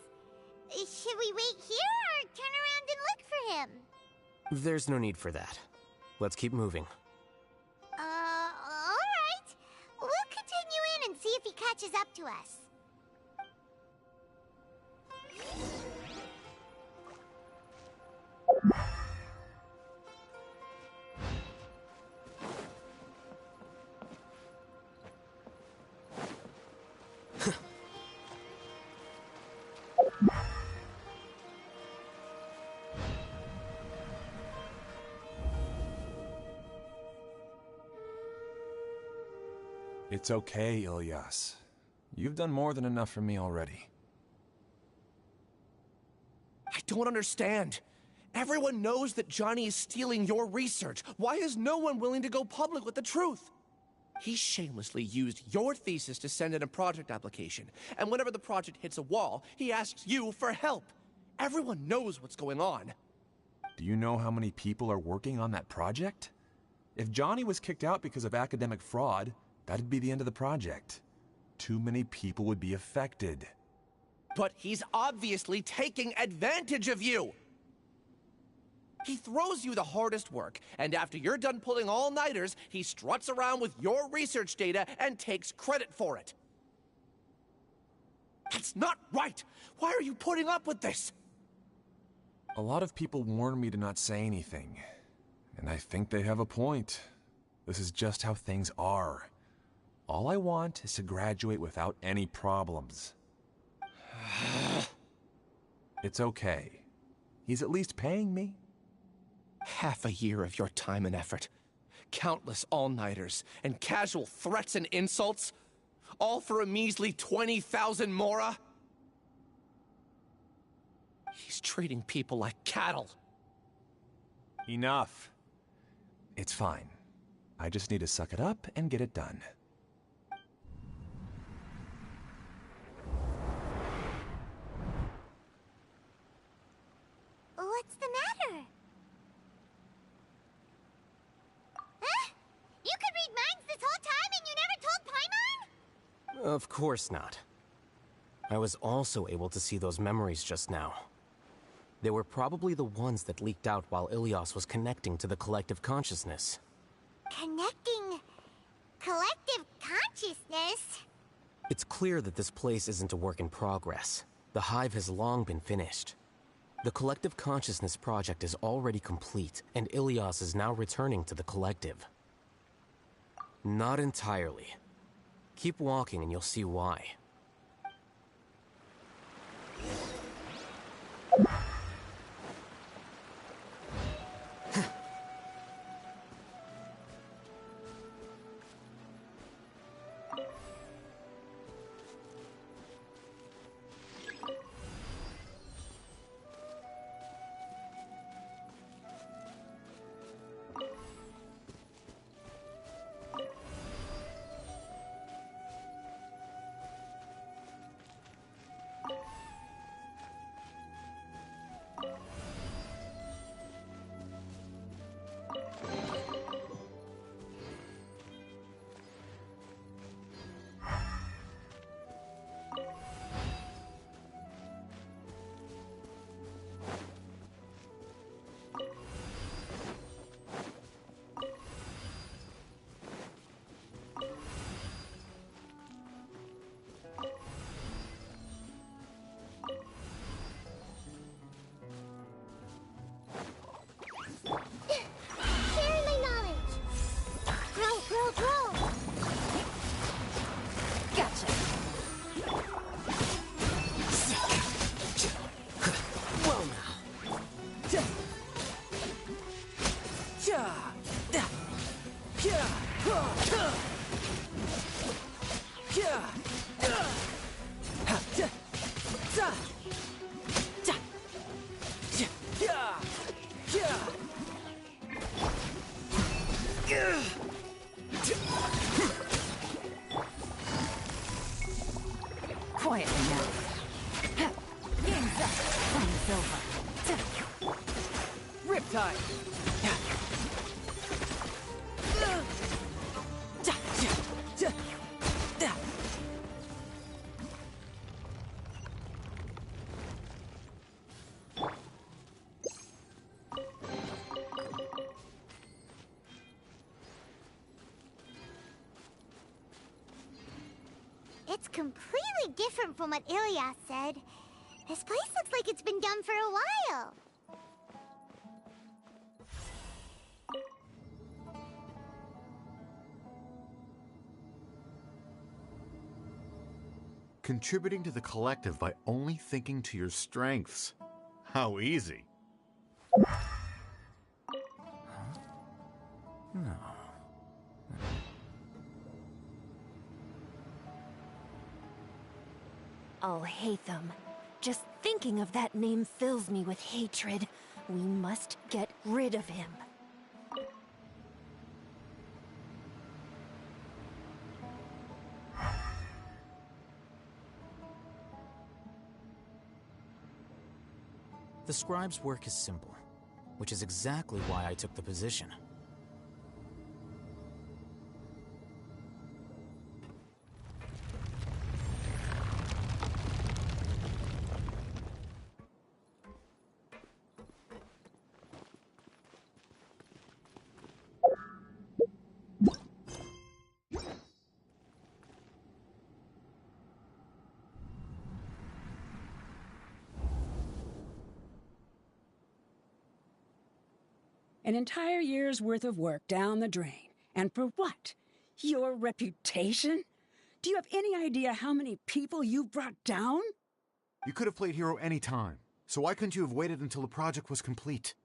Should we wait here or turn around and look for him? There's no need for that. Let's keep moving. Alright. We'll continue in and see if he catches up to us. It's okay, Ilyas. You've done more than enough for me already. I don't understand. Everyone knows that Johnny is stealing your research. Why is no one willing to go public with the truth? He shamelessly used your thesis to send in a project application, and whenever the project hits a wall, he asks you for help. Everyone knows what's going on. Do you know how many people are working on that project? If Johnny was kicked out because of academic fraud, that'd be the end of the project. Too many people would be affected. But he's obviously taking advantage of you! He throws you the hardest work, and after you're done pulling all-nighters, he struts around with your research data and takes credit for it. That's not right! Why are you putting up with this? A lot of people warn me to not say anything, and I think they have a point. This is just how things are. All I want is to graduate without any problems. It's okay. He's at least paying me. Half a year of your time and effort. Countless all-nighters and casual threats and insults. All for a measly 20,000 mora? He's treating people like cattle. Enough. It's fine. I just need to suck it up and get it done. What's the matter? Huh? You could read minds this whole time and you never told Paimon? Of course not. I was also able to see those memories just now. They were probably the ones that leaked out while Ilyas was connecting to the collective consciousness. Connecting... collective consciousness? It's clear that this place isn't a work in progress. The hive has long been finished. The Collective Consciousness project is already complete, and Ilyas is now returning to the Collective. Not entirely. Keep walking and you'll see why. It's completely different from what Ilyas said. This place looks like it's been done for a while. Contributing to the collective by only thinking to your strengths. How easy. No. Alhaitham. Just thinking of that name fills me with hatred. We must get rid of him. The scribe's work is simple, which is exactly why I took the position. An entire year's worth of work down the drain. And for what? Your reputation? Do you have any idea how many people you've brought down? You could have played hero any time, so why couldn't you have waited until the project was complete?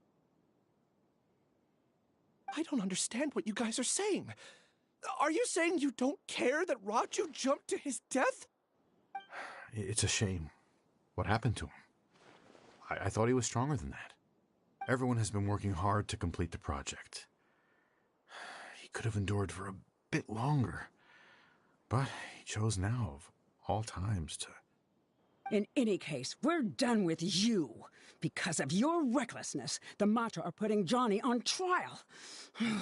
I don't understand what you guys are saying. Are you saying you don't care that Raju jumped to his death? It's a shame. What happened to him? I thought he was stronger than that. Everyone has been working hard to complete the project. He could have endured for a bit longer, but he chose now, of all times, to... In any case, we're done with you. Because of your recklessness, the Matra are putting Johnny on trial.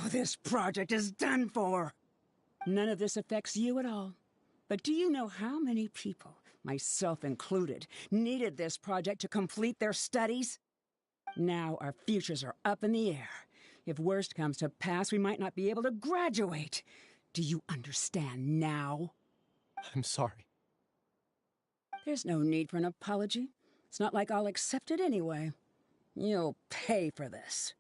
This project is done for. None of this affects you at all. But do you know how many people, myself included, needed this project to complete their studies? Now our futures are up in the air. If worst comes to pass, we might not be able to graduate. Do you understand now? I'm sorry. There's no need for an apology. It's not like I'll accept it anyway. You'll pay for this.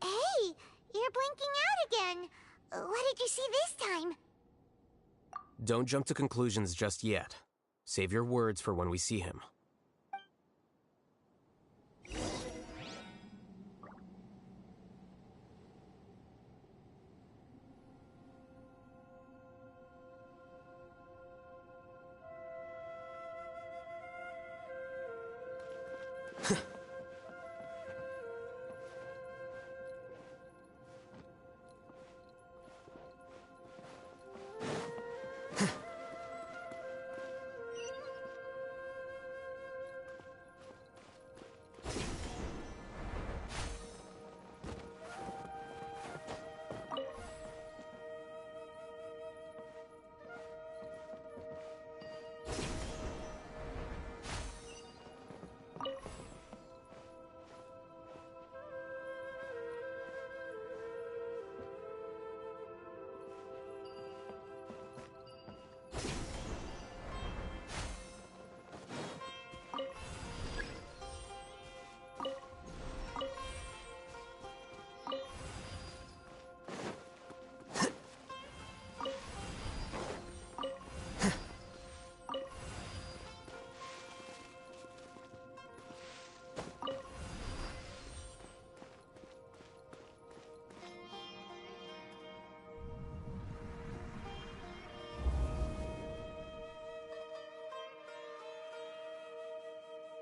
Hey, you're blinking out again. What did you see this time? Don't jump to conclusions just yet. Save your words for when we see him.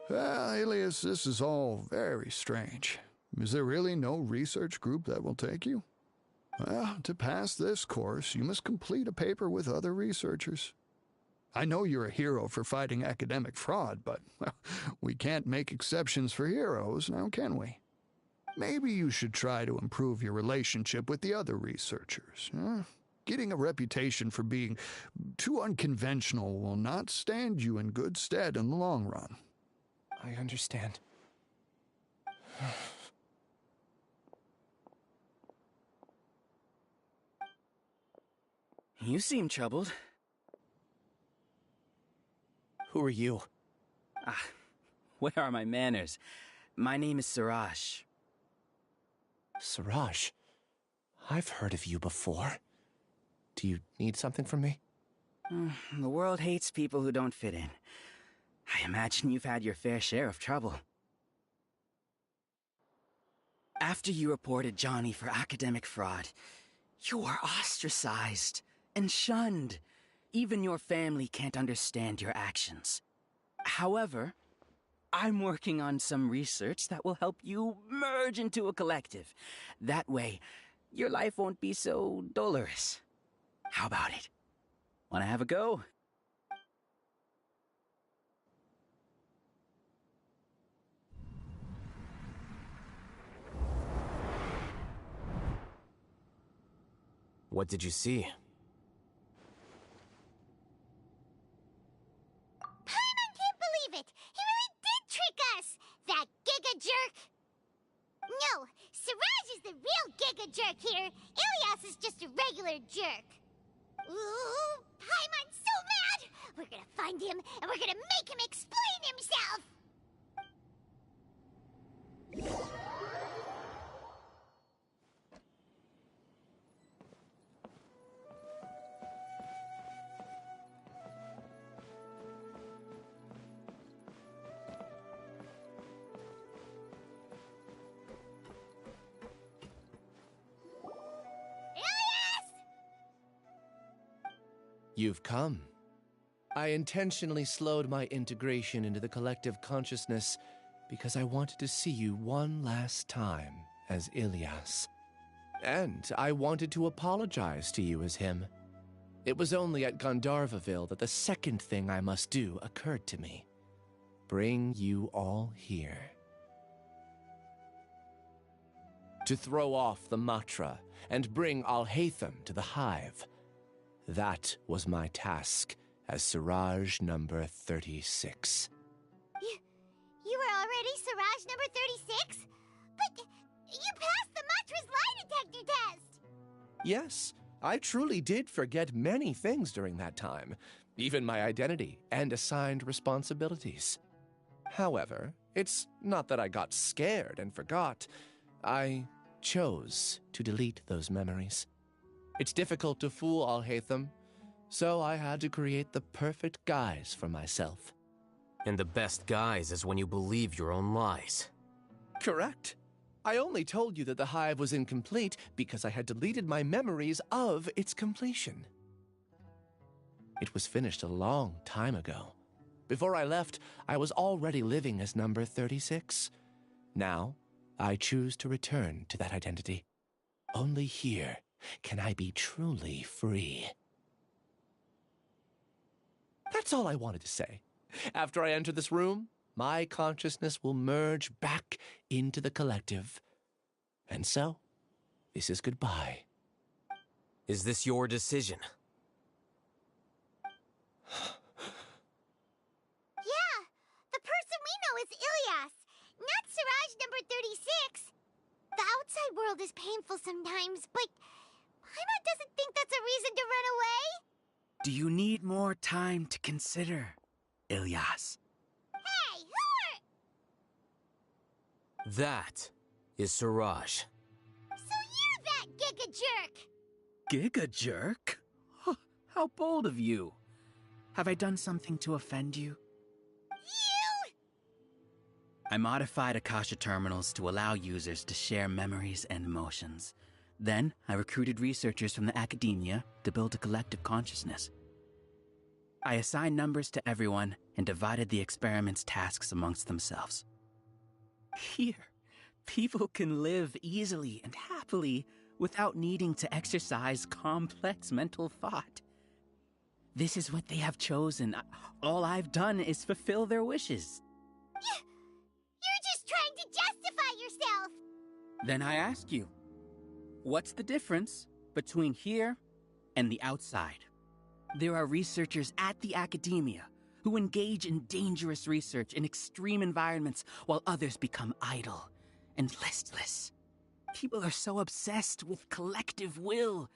Well, Alias, this is all very strange. Is there really no research group that will take you? Well, to pass this course, you must complete a paper with other researchers. I know you're a hero for fighting academic fraud, but well, we can't make exceptions for heroes, now can we? Maybe you should try to improve your relationship with the other researchers. Getting a reputation for being too unconventional will not stand you in good stead in the long run. I understand. You seem troubled. Who are you? Where are my manners? My name is Siraj. Siraj? I've heard of you before. Do you need something from me? The world hates people who don't fit in. I imagine you've had your fair share of trouble. After you reported Johnny for academic fraud, you were ostracized and shunned. Even your family can't understand your actions. However, I'm working on some research that will help you merge into a collective. That way, your life won't be so dolorous. How about it? Wanna have a go? What did you see? Paimon can't believe it! He really did trick us! That giga jerk! No, Siraj is the real giga jerk here. Ilias is just a regular jerk. Ooh, Paimon's so mad! We're gonna find him, and we're gonna make him explain himself! You've come. I intentionally slowed my integration into the collective consciousness because I wanted to see you one last time as Ilias. And I wanted to apologize to you as him. It was only at Gandharvaville that the second thing I must do occurred to me. Bring you all here. To throw off the Matra and bring Alhaitham to the hive. That was my task as Siraj number 36. You were already Siraj number 36? But you passed the Matra's lie detector test! Yes, I truly did forget many things during that time, even my identity and assigned responsibilities. However, it's not that I got scared and forgot. I chose to delete those memories. It's difficult to fool Alhaitham, so I had to create the perfect guise for myself. And the best guise is when you believe your own lies. Correct. I only told you that the hive was incomplete because I had deleted my memories of its completion. It was finished a long time ago. Before I left, I was already living as number 36. Now, I choose to return to that identity. Only here can I be truly free. That's all I wanted to say. After I enter this room, my consciousness will merge back into the collective. And so, this is goodbye. Is this your decision? Yeah, the person we know is Ilias, not Siraj number 36. The outside world is painful sometimes, but Paimon doesn't think that's a reason to run away. Do you need more time to consider, Ilias? Hey, who are... That is Siraj. So you're that giga jerk! Giga jerk? How bold of you. Have I done something to offend you? You! I modified Akasha terminals to allow users to share memories and emotions. Then, I recruited researchers from the academia to build a collective consciousness. I assigned numbers to everyone and divided the experiment's tasks amongst themselves. Here, people can live easily and happily without needing to exercise complex mental thought. This is what they have chosen. All I've done is fulfill their wishes. You're just trying to justify yourself! Then I ask you, what's the difference between here and the outside? There are researchers at the academia who engage in dangerous research in extreme environments while others become idle and listless. People are so obsessed with collective will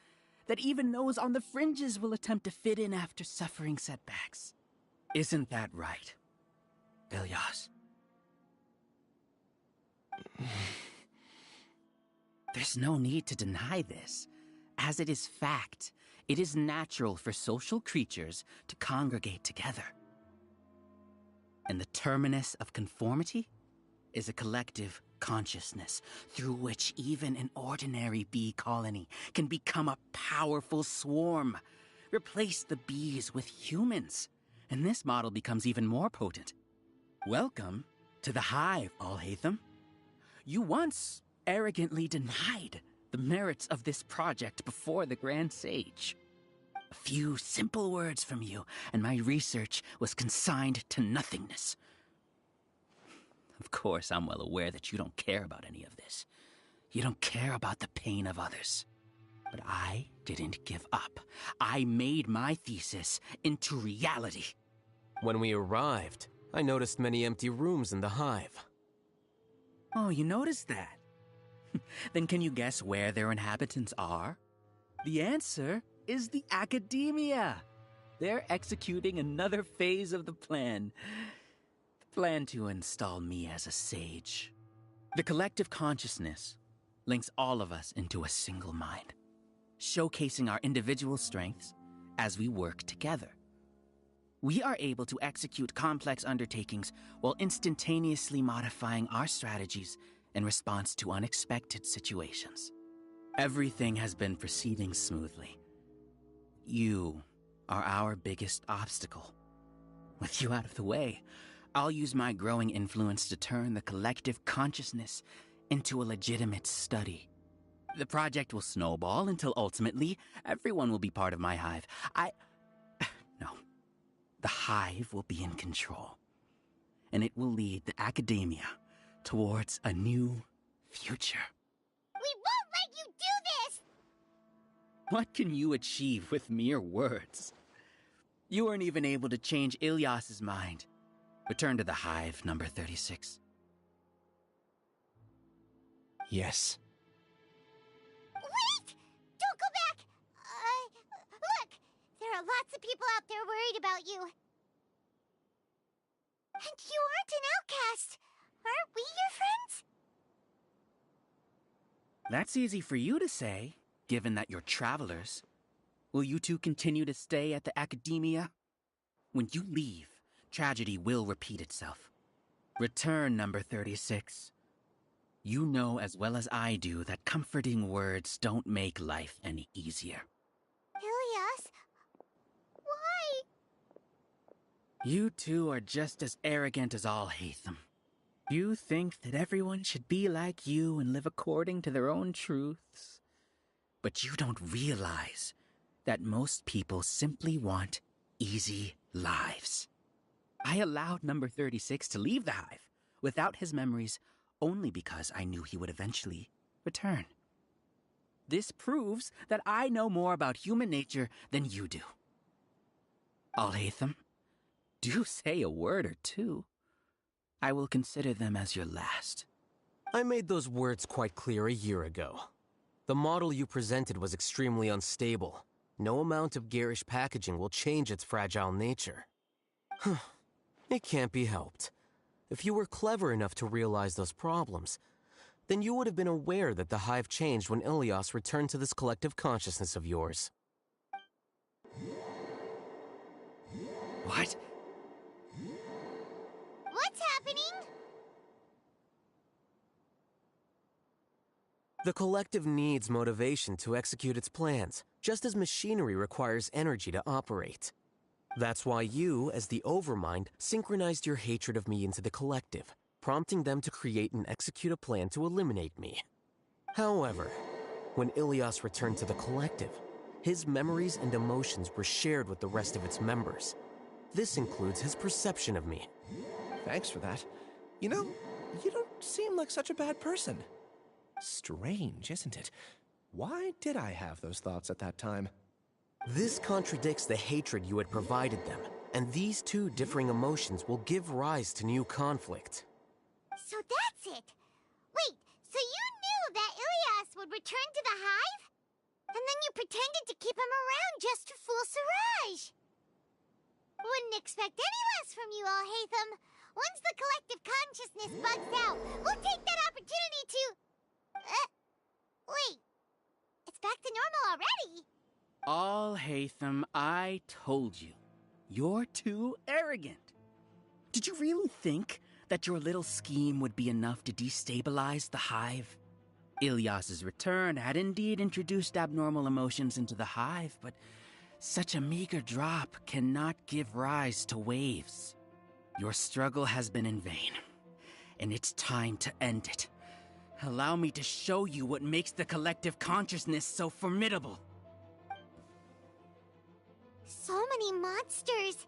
that even those on the fringes will attempt to fit in after suffering setbacks. Isn't that right, Ilyas? There's no need to deny this, as it is fact. It is natural for social creatures to congregate together. And the terminus of conformity is a collective consciousness through which even an ordinary bee colony can become a powerful swarm. Replace the bees with humans, and this model becomes even more potent. Welcome to the hive, Alhaitham. You once arrogantly denied the merits of this project before the Grand Sage. A few simple words from you, and my research was consigned to nothingness. Of course, I'm well aware that you don't care about any of this. You don't care about the pain of others. But I didn't give up. I made my thesis into reality. When we arrived, I noticed many empty rooms in the hive. Oh, you noticed that? Then can you guess where their inhabitants are? The answer is the academia. They're executing another phase of the plan. The plan to install me as a sage. The collective consciousness links all of us into a single mind, showcasing our individual strengths as we work together. We are able to execute complex undertakings while instantaneously modifying our strategies in response to unexpected situations. Everything has been proceeding smoothly. You are our biggest obstacle. With you out of the way, I'll use my growing influence to turn the collective consciousness into a legitimate study. The project will snowball until ultimately everyone will be part of my hive. No. The hive will be in control, and it will lead the academia towards a new future. We won't let you do this! What can you achieve with mere words? You weren't even able to change Ilyas's mind. Return to the hive, number 36. Yes. Wait! Don't go back! Look! There are lots of people out there worried about you. And you aren't an outcast. Aren't we your friends? That's easy for you to say, given that you're travelers. Will you two continue to stay at the academia? When you leave, tragedy will repeat itself. Return, number 36. You know as well as I do that comforting words don't make life any easier. Ilyas? Why? You two are just as arrogant as Alhaitham. You think that everyone should be like you and live according to their own truths. But you don't realize that most people simply want easy lives. I allowed number 36 to leave the hive without his memories only because I knew he would eventually return. This proves that I know more about human nature than you do. Alhaitham, do say a word or two. I will consider them as your last. I made those words quite clear a year ago. The model you presented was extremely unstable. No amount of garish packaging will change its fragile nature. It can't be helped. If you were clever enough to realize those problems, then you would have been aware that the hive changed when Ilyas returned to this collective consciousness of yours. What? What's happening? The collective needs motivation to execute its plans, just as machinery requires energy to operate. That's why you, as the Overmind, synchronized your hatred of me into the collective, prompting them to create and execute a plan to eliminate me. However, When Ilias returned to the collective, his memories and emotions were shared with the rest of its members. This includes his perception of me. Thanks for that. You know, you don't seem like such a bad person. Strange, isn't it? Why did I have those thoughts at that time? This contradicts the hatred you had provided them, and these two differing emotions will give rise to new conflict. So that's it. Wait, so you knew that Ilias would return to the hive? And then you pretended to keep him around just to fool Siraj. Wouldn't expect any less from you, Alhaitham. Once the collective consciousness bugs out, we'll take that opportunity to... wait. It's back to normal already. Alhaitham, I told you. You're too arrogant. Did you really think that your little scheme would be enough to destabilize the hive? Ilias's return had indeed introduced abnormal emotions into the hive, but such a meager drop cannot give rise to waves. Your struggle has been in vain, and it's time to end it. Allow me to show you what makes the collective consciousness so formidable. So many monsters.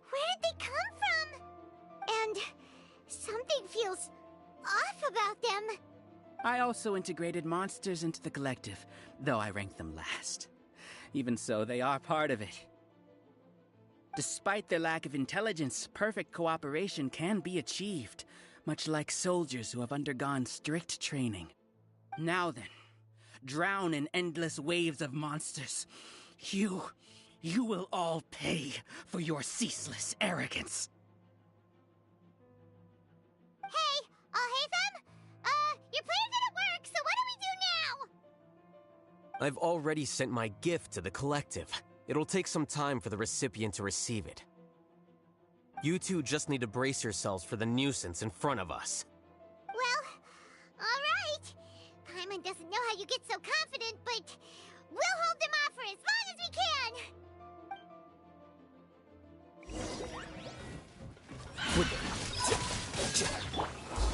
Where did they come from? And something feels off about them. I also integrated monsters into the collective, though I ranked them last. Even so, they are part of it. Despite their lack of intelligence, perfect cooperation can be achieved, much like soldiers who have undergone strict training. Now then, drown in endless waves of monsters. You will all pay for your ceaseless arrogance. Hey, Alhaitham? Your plan didn't work, so what do we do now? I've already sent my gift to the collective. It'll take some time for the recipient to receive it. You two just need to brace yourselves for the nuisance in front of us. Well, alright. Paimon doesn't know how you get so confident, but we'll hold them off for as long as we can.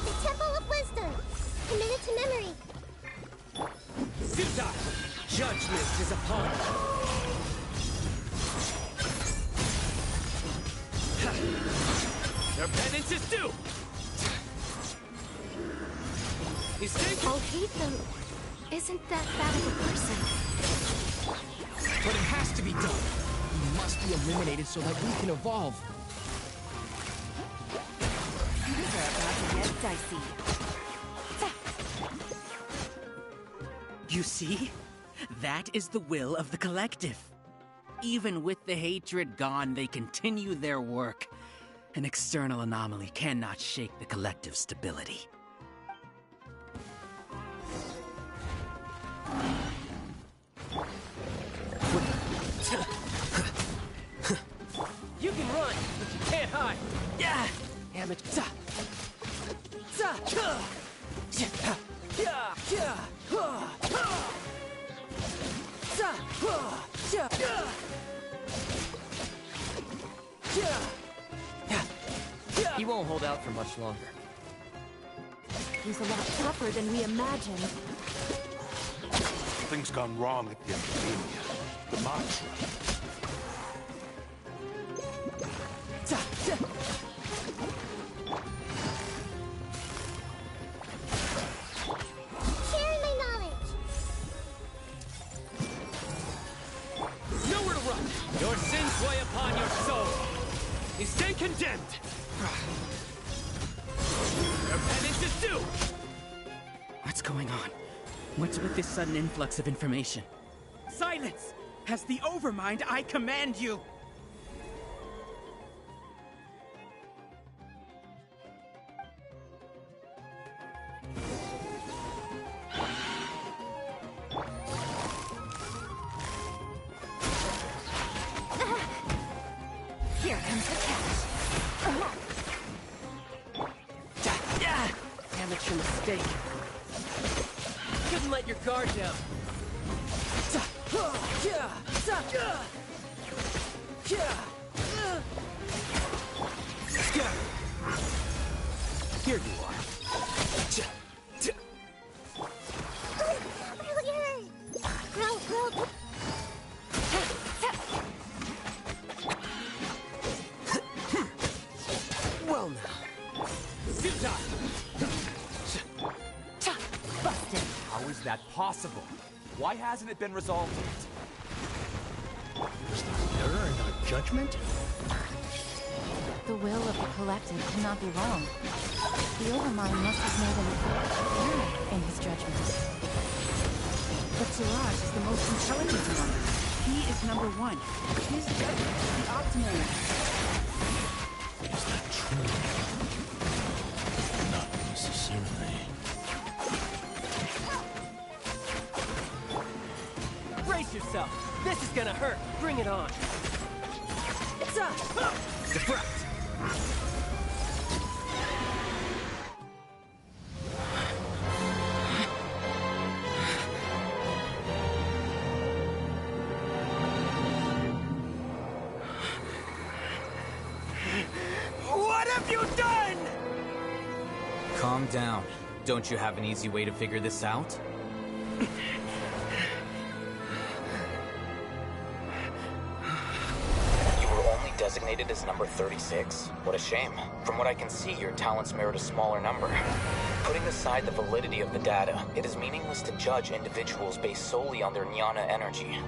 The Temple of Wisdom. Committed to memory. Sutai! Judgment is upon you. Your penance is due! He's taken... Alhaitham isn't that bad of a person. But it has to be done. He must be eliminated so that we can evolve. Things are about to get dicey. You see? That is the will of the collective. Even with the hatred gone, they continue their work. An external anomaly cannot shake the collective's stability. You can run, but you can't hide. Yeah. Amateur. He won't hold out for much longer. He's a lot tougher than we imagined. Something's gone wrong at the Academia. The mantra. Share my knowledge. Nowhere to run! Your sins weigh upon your soul! You stand condemned! Your penance is due! What's going on? What's with this sudden influx of information? Silence! As the Overmind, I command you! Here comes the catch. Amateur mistake. Couldn't let your guard down. Here you are. Really hurt. that possible? Why hasn't it been resolved yet? Is there error in our judgment? The will of the collective cannot be wrong. The Overmind must have made an error in his judgment. But Siraj is the most intelligent among them. He is number one. His judgment is the optimal. Is that true? Not necessarily. Brace yourself. This is gonna hurt. Bring it on. It's up. Deflect. What have you done? Calm down. Don't you have an easy way to figure this out? You were only designated as number 36. What a shame. From what I can see, your talents merit a smaller number. Putting aside the validity of the data, it is meaningless to judge individuals based solely on their jnana energy.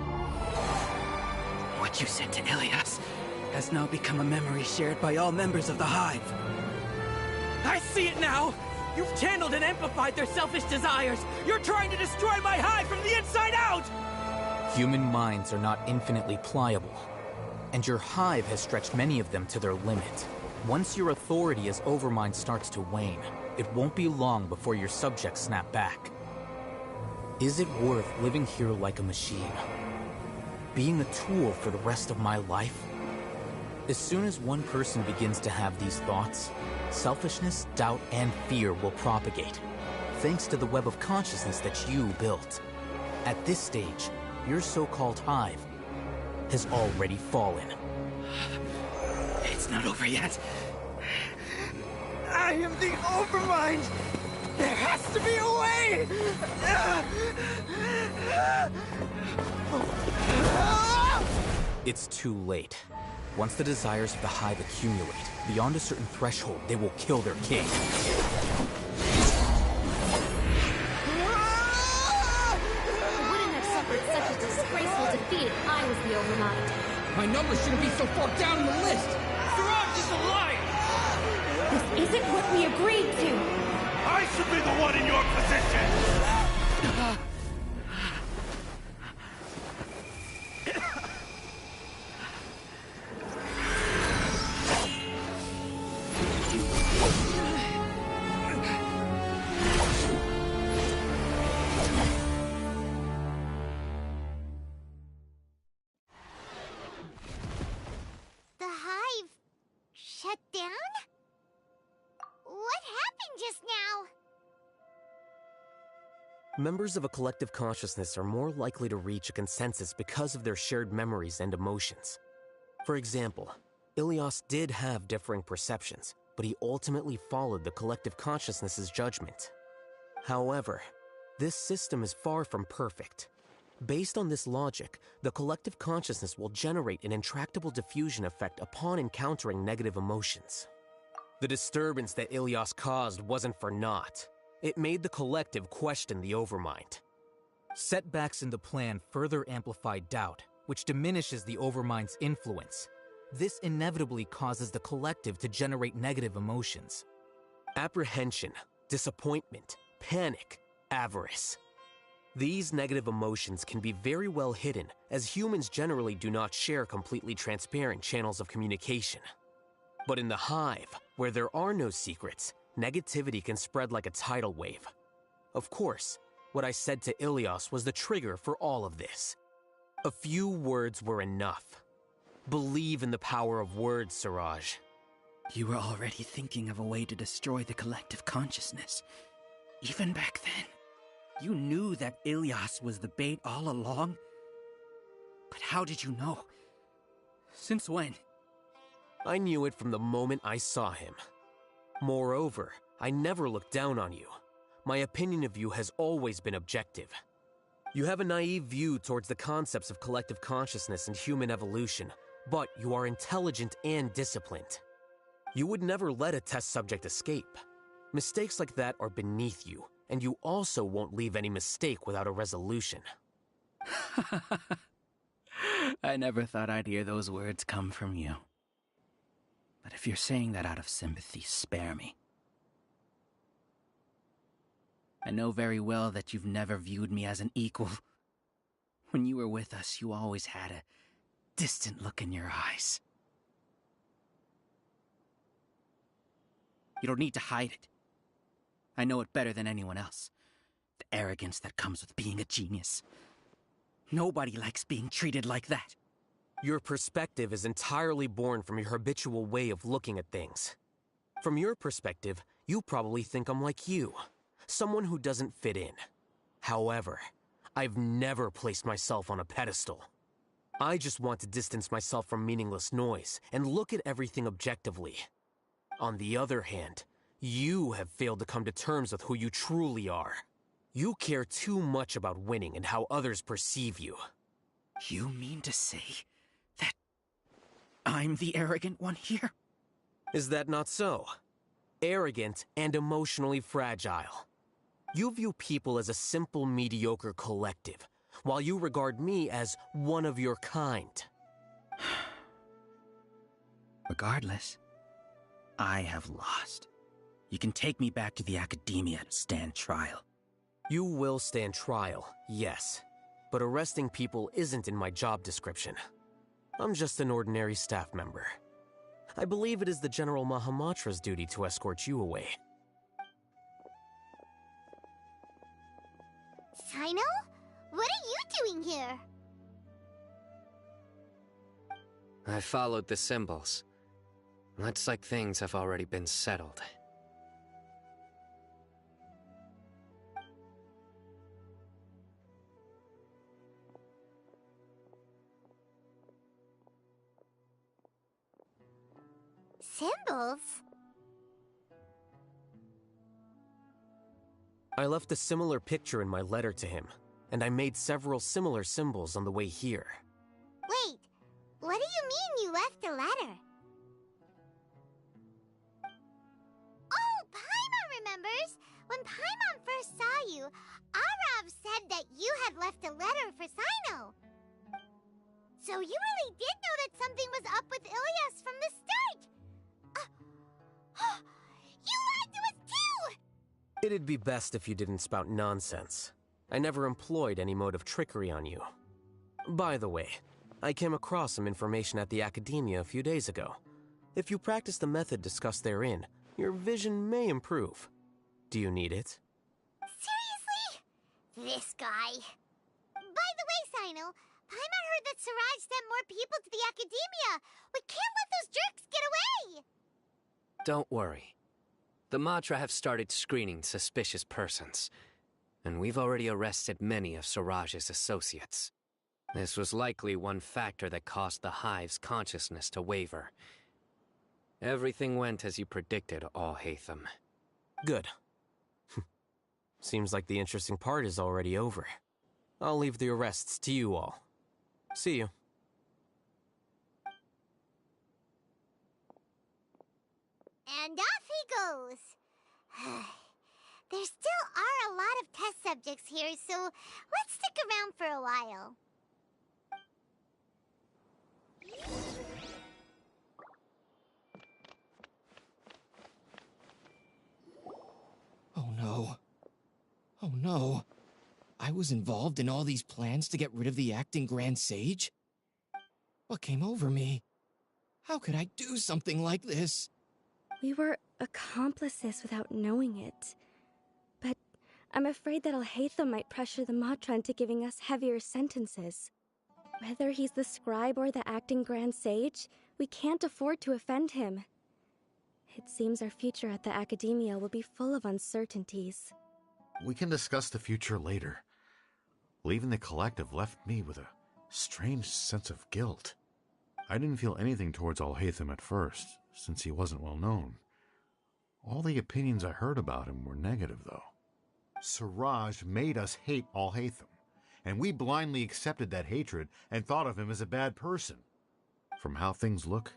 What you said to Ilias has now become a memory shared by all members of the Hive. I see it now! You've channeled and amplified their selfish desires! You're trying to destroy my hive from the inside out! Human minds are not infinitely pliable, and your hive has stretched many of them to their limit. Once your authority as Overmind starts to wane, it won't be long before your subjects snap back. Is it worth living here like a machine? Being a tool for the rest of my life? As soon as one person begins to have these thoughts, selfishness, doubt, and fear will propagate, thanks to the web of consciousness that you built. At this stage, your so-called hive has already fallen. It's not over yet. I am the Overmind! There has to be a way! It's too late. Once the desires of the hive accumulate, beyond a certain threshold, they will kill their king. I wouldn't have suffered such a disgraceful defeat if I was the Overmind. My numbers shouldn't be so far down in the list! Siraj is a liar! This isn't what we agreed to! I should be the one in your position! The hive shut down? What happened just now? Members of a collective consciousness are more likely to reach a consensus because of their shared memories and emotions. For example, Ilias did have differing perceptions, but he ultimately followed the collective consciousness's judgment. However, this system is far from perfect. Based on this logic, the collective consciousness will generate an intractable diffusion effect upon encountering negative emotions. The disturbance that Ilias caused wasn't for naught. It made the collective question the Overmind. Setbacks in the plan further amplify doubt, which diminishes the Overmind's influence. This inevitably causes the collective to generate negative emotions. Apprehension, disappointment, panic, avarice. These negative emotions can be very well hidden, as humans generally do not share completely transparent channels of communication. But in the hive, where there are no secrets, negativity can spread like a tidal wave. Of course, what I said to Ilias was the trigger for all of this. A few words were enough. Believe in the power of words, Siraj. You were already thinking of a way to destroy the collective consciousness. Even back then, you knew that Ilias was the bait all along. But how did you know? Since when? I knew it from the moment I saw him. Moreover, I never looked down on you. My opinion of you has always been objective. You have a naive view towards the concepts of collective consciousness and human evolution, but you are intelligent and disciplined. You would never let a test subject escape. Mistakes like that are beneath you, And you also won't leave any mistake without a resolution. I never thought I'd hear those words come from you. But if you're saying that out of sympathy, spare me. I know very well that you've never viewed me as an equal. When you were with us, you always had a distant look in your eyes. You don't need to hide it. I know it better than anyone else. The arrogance that comes with being a genius. Nobody likes being treated like that. Your perspective is entirely born from your habitual way of looking at things. From your perspective, you probably think I'm like you, someone who doesn't fit in. However, I've never placed myself on a pedestal. I just want to distance myself from meaningless noise and look at everything objectively. On the other hand, you have failed to come to terms with who you truly are. You care too much about winning and how others perceive you. You mean to say that I'm the arrogant one here? Is that not so? Arrogant and emotionally fragile. You view people as a simple, mediocre collective, while you regard me as one of your kind. Regardless, I have lost. You can take me back to the academia to stand trial. You will stand trial, yes. But arresting people isn't in my job description. I'm just an ordinary staff member. I believe it is the General Mahamatra's duty to escort you away. Sino? What are you doing here? I followed the symbols. Looks like things have already been settled. Symbols? I left a similar picture in my letter to him, and I made several similar symbols on the way here. Wait, what do you mean you left a letter? Oh, Paimon remembers! When Paimon first saw you, Arav said that you had left a letter for Sino. So you really did know that something was up with Ilias from the start! You lied to us too! It'd be best if you didn't spout nonsense. I never employed any mode of trickery on you. By the way, I came across some information at the Academia a few days ago. If you practice the method discussed therein, your vision may improve. Do you need it? Seriously? This guy. By the way, Sino, Paimon heard that Siraj sent more people to the Academia. We can't let those jerks get away! Don't worry. The Matra have started screening suspicious persons, and we've already arrested many of Siraj's associates. This was likely one factor that caused the Hive's consciousness to waver. Everything went as you predicted, Alhaitham. Good. Seems like the interesting part is already over. I'll leave the arrests to you all. See you. And off he goes. There still are a lot of test subjects here, so let's stick around for a while. Oh no. Oh no. I was involved in all these plans to get rid of the acting Grand Sage? What came over me? How could I do something like this? We were accomplices without knowing it. But I'm afraid that Alhaitham might pressure the Matra into giving us heavier sentences. Whether he's the scribe or the acting Grand Sage, we can't afford to offend him. It seems our future at the Academia will be full of uncertainties. We can discuss the future later. Leaving the collective left me with a strange sense of guilt. I didn't feel anything towards Alhaitham at first, since he wasn't well known. All the opinions I heard about him were negative, though. Siraj made us hate Alhaitham, and we blindly accepted that hatred and thought of him as a bad person. From how things look,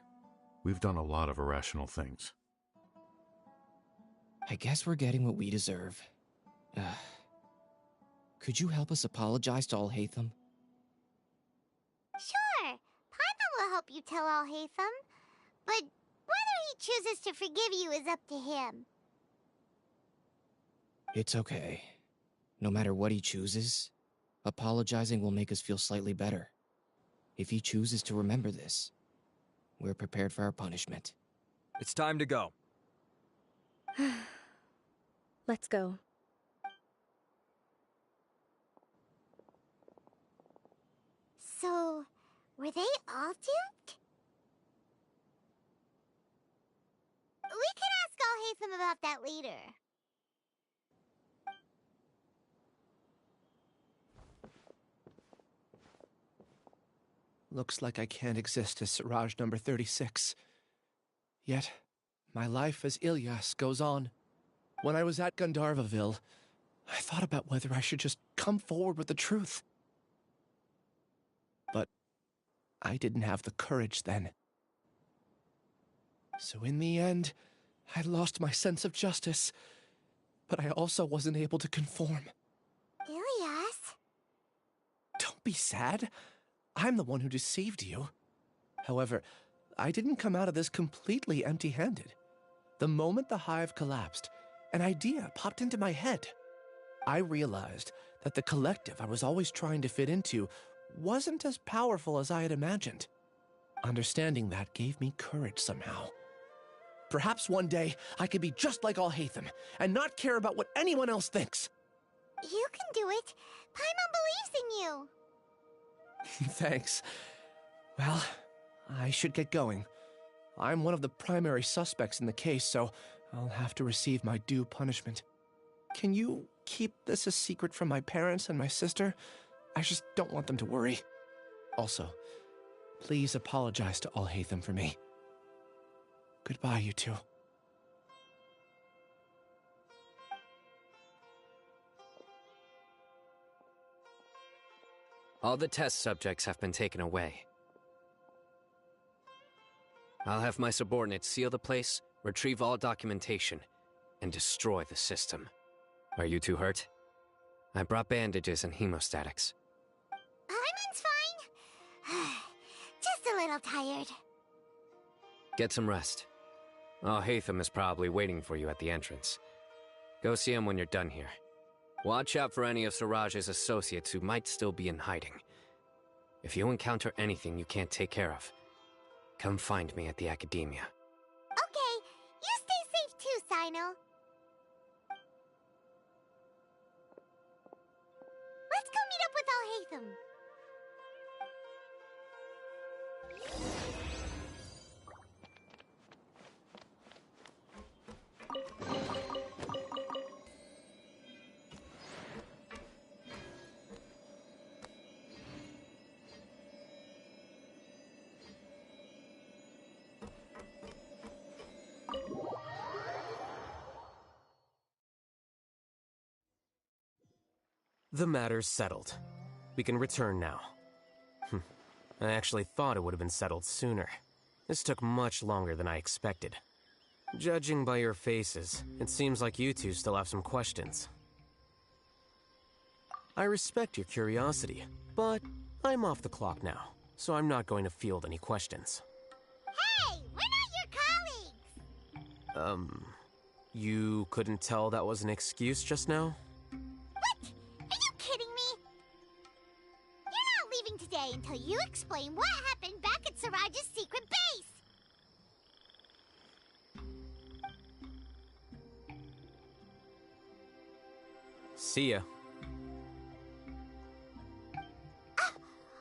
we've done a lot of irrational things. I guess we're getting what we deserve. Could you help us apologize to Alhaitham? Sure, Paimon will help you tell Alhaitham, but whether he chooses to forgive you is up to him. It's okay. No matter what he chooses, apologizing will make us feel slightly better. If he chooses to remember this, we're prepared for our punishment. It's time to go. Let's go. So, were they all duped? We can ask Alhaitham about that later. Looks like I can't exist as Siraj number 36. Yet, my life as Ilyas goes on. When I was at Gandharvaville, I thought about whether I should just come forward with the truth. But I didn't have the courage then. So in the end, I lost my sense of justice, but I also wasn't able to conform. Ilyas? Don't be sad. I'm the one who deceived you. However, I didn't come out of this completely empty-handed. The moment the hive collapsed, an idea popped into my head. I realized that the collective I was always trying to fit into wasn't as powerful as I had imagined. Understanding that gave me courage somehow. Perhaps one day I could be just like Alhaitham and not care about what anyone else thinks. You can do it. Paimon believes in you. Thanks. Well, I should get going. I'm one of the primary suspects in the case, so I'll have to receive my due punishment. Can you keep this a secret from my parents and my sister? I just don't want them to worry. Also, please apologize to Alhaitham for me. Goodbye, you two. All the test subjects have been taken away. I'll have my subordinates seal the place, retrieve all documentation, and destroy the system. Are you two hurt? I brought bandages and hemostatics. Paimon's fine. Just a little tired. Get some rest. Alhaitham is probably waiting for you at the entrance. Go see him when you're done here. Watch out for any of Siraj's associates who might still be in hiding. If you encounter anything you can't take care of, come find me at the academia. Okay, you stay safe too, Sino. Let's go meet up with Alhaitham. The matter's settled. We can return now. I actually thought it would have been settled sooner. This took much longer than I expected. Judging by your faces, it seems like you two still have some questions. I respect your curiosity, but I'm off the clock now, so I'm not going to field any questions. Hey, we're not your colleagues! You couldn't tell that was an excuse just now? What? Are you kidding me? You're not leaving today until you explain what happened back at Siraj's secret base! See ya.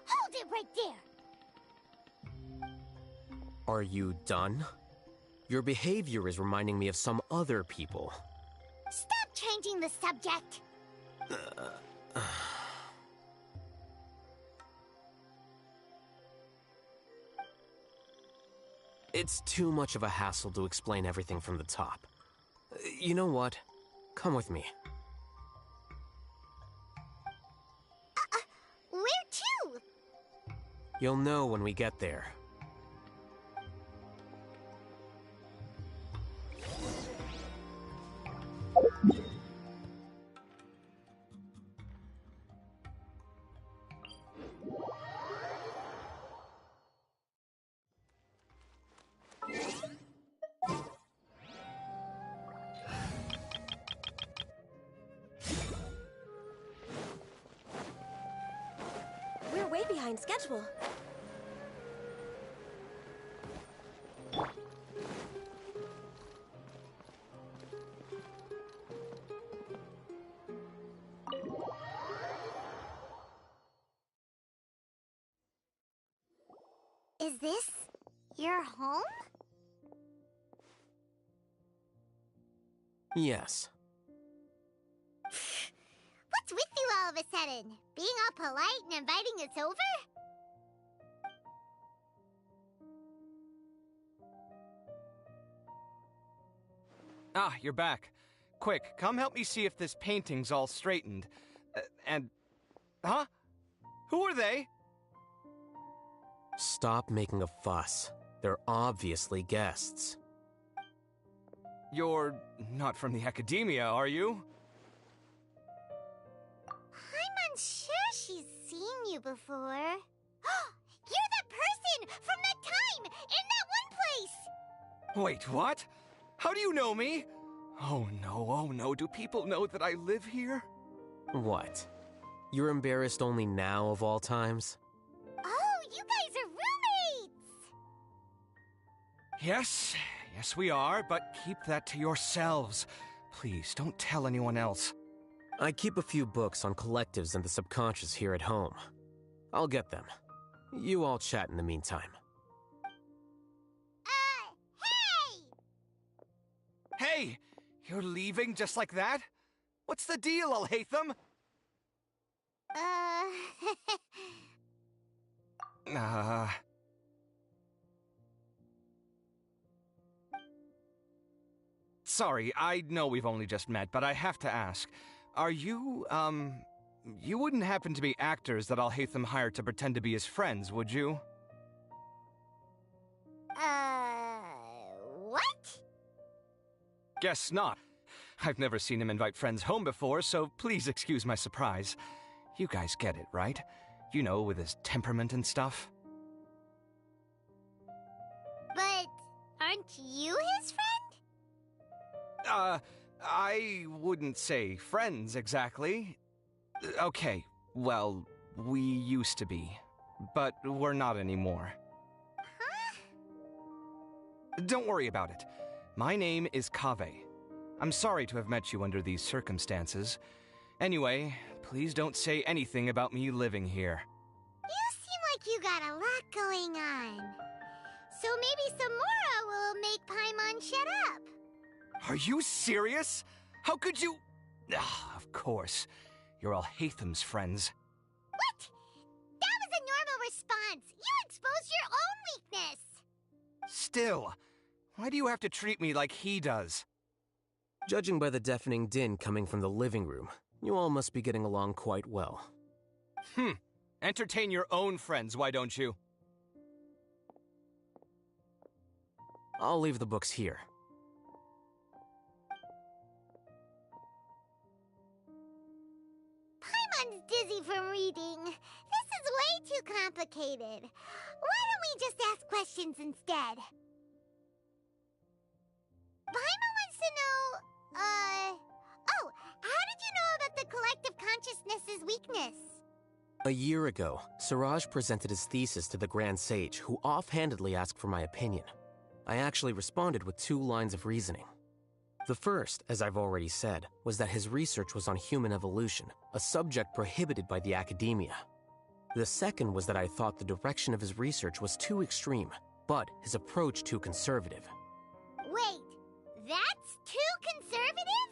Hold it right there! Are you done? Your behavior is reminding me of some other people. Stop changing the subject! It's too much of a hassle to explain everything from the top. You know what? Come with me. Where to? You'll know when we get there. behind schedule. Is this your home? Yes. What's with you all of a sudden? Being all polite and inviting us over? Ah, you're back. Quick, come help me see if this painting's all straightened. Huh? Who are they? Stop making a fuss. They're obviously guests. You're not from the Academia, are you? I'm unsure she's seen you before. You're that person from that time in that one place! Wait, what? How do you know me? Oh no, do people know that I live here? What? You're embarrassed only now of all times? Oh, you guys are roommates! Yes, we are, but keep that to yourselves. Please, don't tell anyone else. I keep a few books on collectives and the subconscious here at home. I'll get them. You all chat in the meantime. Hey! You're leaving just like that? What's the deal, Alhaitham? Sorry, I know we've only just met, but I have to ask. Are you, you wouldn't happen to be actors that Alhaitham hired to pretend to be his friends, would you? What? Guess not. I've never seen him invite friends home before, so please excuse my surprise. You guys get it, right? You know, with his temperament and stuff. But aren't you his friend? I wouldn't say friends, exactly. Okay, well, we used to be, but we're not anymore. Huh? Don't worry about it. My name is Kaveh. I'm sorry to have met you under these circumstances. Anyway, please don't say anything about me living here. You seem like you got a lot going on. So maybe Samora will make Paimon shut up. Are you serious? How could you... of course. You're Alhaitham's friends. What? That was a normal response. You exposed your own weakness. Still, why do you have to treat me like he does? Judging by the deafening din coming from the living room, you all must be getting along quite well. Entertain your own friends, why don't you? I'll leave the books here. Paimon's dizzy from reading. This is way too complicated. Why don't we just ask questions instead? Paimon wants to know, oh, how did you know about the collective consciousness's weakness? A year ago, Siraj presented his thesis to the Grand Sage, who offhandedly asked for my opinion. I actually responded with 2 lines of reasoning. The first, as I've already said, was that his research was on human evolution, a subject prohibited by the Academia. The second was that I thought the direction of his research was too extreme, but his approach too conservative. Wait, that's too conservative?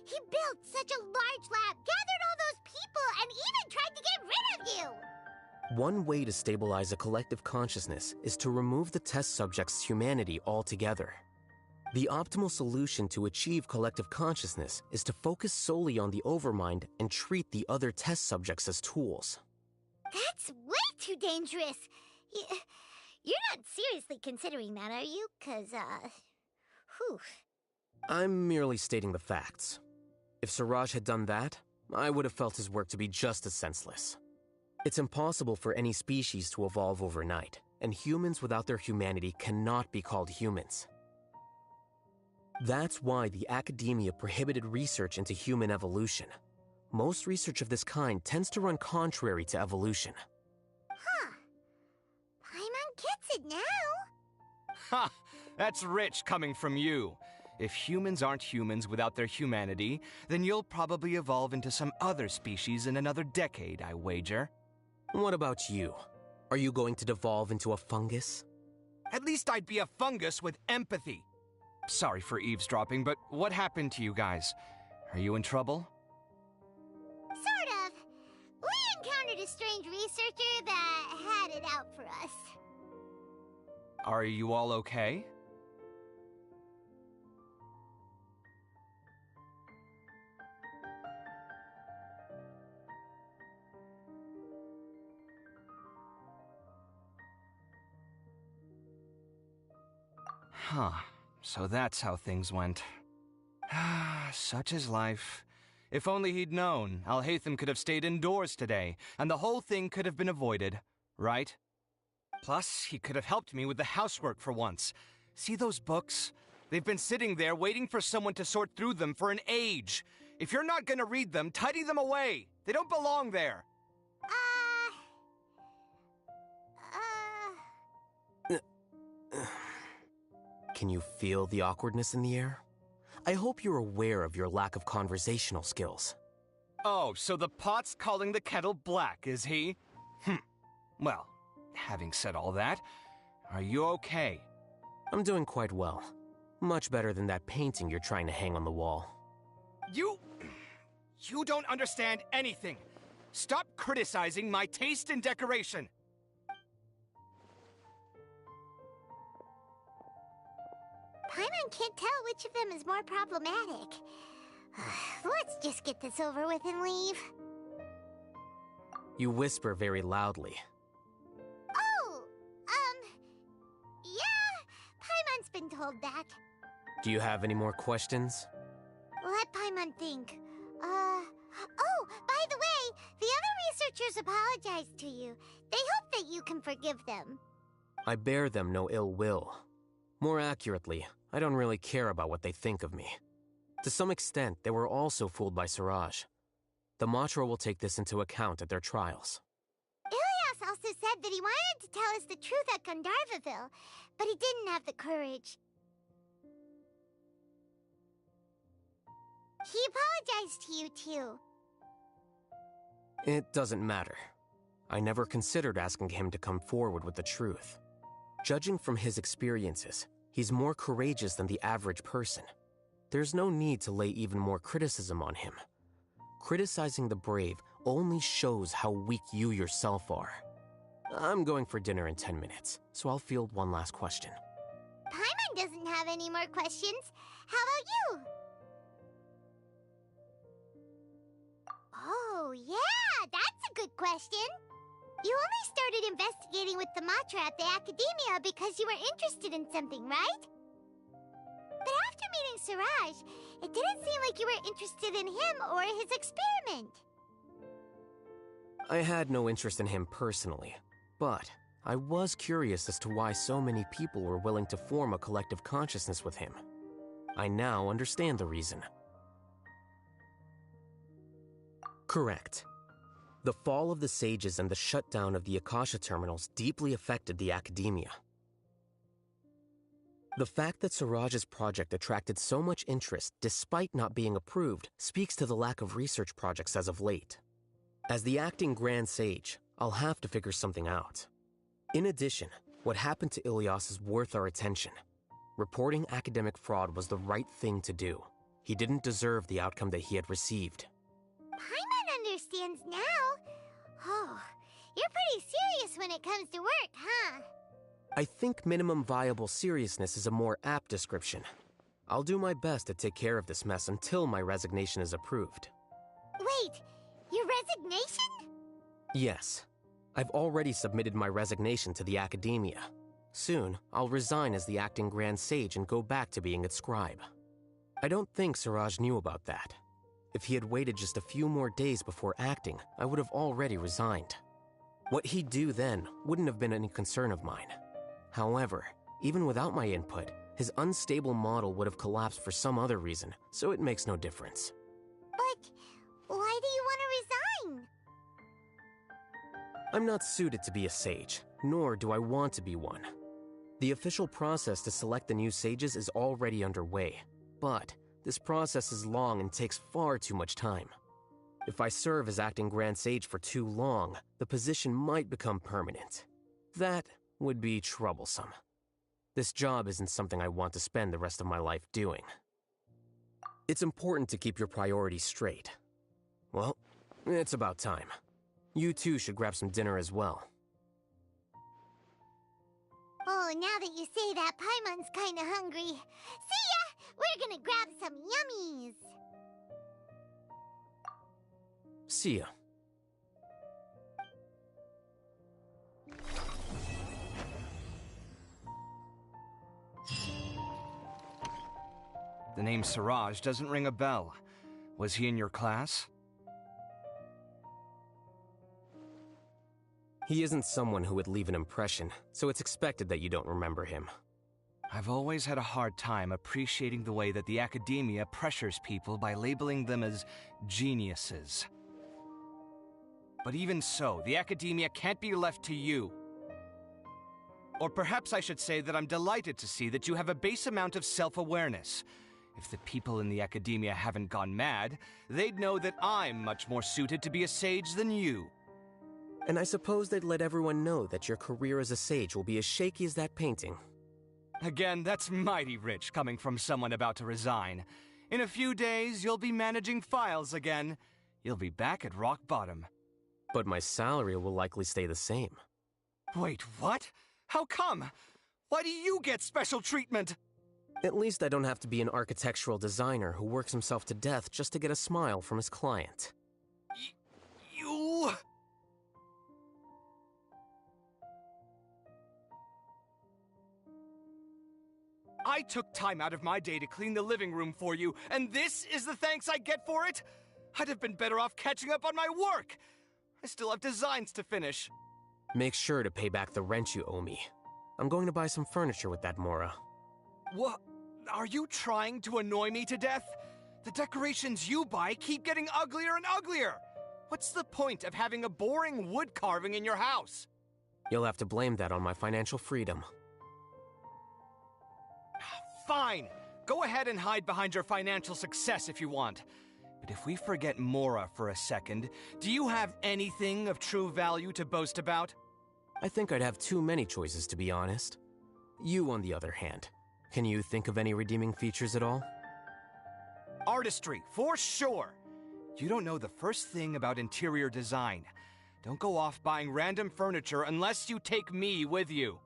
He built such a large lab, gathered all those people, and even tried to get rid of you! One way to stabilize a collective consciousness is to remove the test subject's humanity altogether. The optimal solution to achieve collective consciousness is to focus solely on the overmind and treat the other test subjects as tools. That's way too dangerous. You're not seriously considering that, are you? 'Cause, whew. I'm merely stating the facts. If Siraj had done that, I would have felt his work to be just as senseless. It's impossible for any species to evolve overnight, and humans without their humanity cannot be called humans. That's why the Academia prohibited research into human evolution. Most research of this kind tends to run contrary to evolution. it now. Ha! That's rich coming from you. If humans aren't humans without their humanity, then you'll probably evolve into some other species in another decade, I wager. What about you? Are you going to devolve into a fungus? At least I'd be a fungus with empathy. Sorry for eavesdropping, but what happened to you guys? Are you in trouble? Sort of. We encountered a strange researcher that had it out for us. Are you all okay? Huh. So that's how things went. Such is life. If only he'd known, Alhaitham could have stayed indoors today, and the whole thing could have been avoided, right? Plus, he could have helped me with the housework for once. See those books? They've been sitting there waiting for someone to sort through them for an age. If you're not gonna read them, tidy them away. They don't belong there. Can you feel the awkwardness in the air? I hope you're aware of your lack of conversational skills. Oh, so the pot's calling the kettle black, is he? Well, having said all that, are you okay? I'm doing quite well. Much better than that painting you're trying to hang on the wall. You don't understand anything. Stop criticizing my taste in decoration. Paimon can't tell which of them is more problematic. Let's just get this over with and leave. You whisper very loudly. Oh, yeah, Paimon's been told that. Do you have any more questions? Let Paimon think. Oh, by the way, the other researchers apologized to you. They hope that you can forgive them. I bear them no ill will. More accurately, I don't really care about what they think of me. To some extent, they were also fooled by Siraj. The Matra will take this into account at their trials. Ilias also said that he wanted to tell us the truth at Gandharvaville, but he didn't have the courage. He apologized to you, too. It doesn't matter. I never considered asking him to come forward with the truth. Judging from his experiences, he's more courageous than the average person. There's no need to lay even more criticism on him. Criticizing the brave only shows how weak you yourself are. I'm going for dinner in 10 minutes, so I'll field one last question. Paimon doesn't have any more questions. How about you? Oh, yeah, that's a good question. You only started investigating with the Matra at the Academia because you were interested in something, right? But after meeting Siraj, it didn't seem like you were interested in him or his experiment. I had no interest in him personally, but I was curious as to why so many people were willing to form a collective consciousness with him. I now understand the reason. Correct. The fall of the Sages and the shutdown of the Akasha terminals deeply affected the Academia. The fact that Siraj's project attracted so much interest despite not being approved speaks to the lack of research projects as of late. As the acting Grand Sage, I'll have to figure something out. In addition, what happened to Ilias is worth our attention. Reporting academic fraud was the right thing to do. He didn't deserve the outcome that he had received. Paimon understands now. Oh, you're pretty serious when it comes to work, huh? I think minimum viable seriousness is a more apt description. I'll do my best to take care of this mess until my resignation is approved. Wait, your resignation? Yes. I've already submitted my resignation to the Academia. Soon, I'll resign as the acting Grand Sage and go back to being its scribe. I don't think Siraj knew about that. If he had waited just a few more days before acting, I would have already resigned. What he'd do then wouldn't have been any concern of mine. However, even without my input, his unstable model would have collapsed for some other reason, so it makes no difference. But why do you want to resign? I'm not suited to be a sage, nor do I want to be one. The official process to select the new sages is already underway, but this process is long and takes far too much time. If I serve as acting Grand Sage for too long, the position might become permanent. That would be troublesome. This job isn't something I want to spend the rest of my life doing. It's important to keep your priorities straight. Well, it's about time. You two should grab some dinner as well. Oh, now that you say that, Paimon's kinda hungry. See ya! We're gonna grab some yummies! See ya. The name Siraj doesn't ring a bell. Was he in your class? He isn't someone who would leave an impression, so it's expected that you don't remember him. I've always had a hard time appreciating the way that the academia pressures people by labeling them as geniuses. But even so, the academia can't be left to you. Or perhaps I should say that I'm delighted to see that you have a base amount of self-awareness. If the people in the academia haven't gone mad, they'd know that I'm much more suited to be a sage than you. And I suppose they'd let everyone know that your career as a sage will be as shaky as that painting. Again, that's mighty rich coming from someone about to resign. In a few days, you'll be managing files again. You'll be back at rock bottom. But my salary will likely stay the same. Wait, what? How come? Why do you get special treatment? At least I don't have to be an architectural designer who works himself to death just to get a smile from his client. You... I took time out of my day to clean the living room for you, and this is the thanks I get for it? I'd have been better off catching up on my work. I still have designs to finish. Make sure to pay back the rent you owe me. I'm going to buy some furniture with that Mora. What? Are you trying to annoy me to death? The decorations you buy keep getting uglier and uglier. What's the point of having a boring wood carving in your house? You'll have to blame that on my financial freedom. Fine. Go ahead and hide behind your financial success if you want. But if we forget Mora for a second, do you have anything of true value to boast about? I think I'd have too many choices, to be honest. You, on the other hand, can you think of any redeeming features at all? Artistry, for sure. You don't know the first thing about interior design. Don't go off buying random furniture unless you take me with you.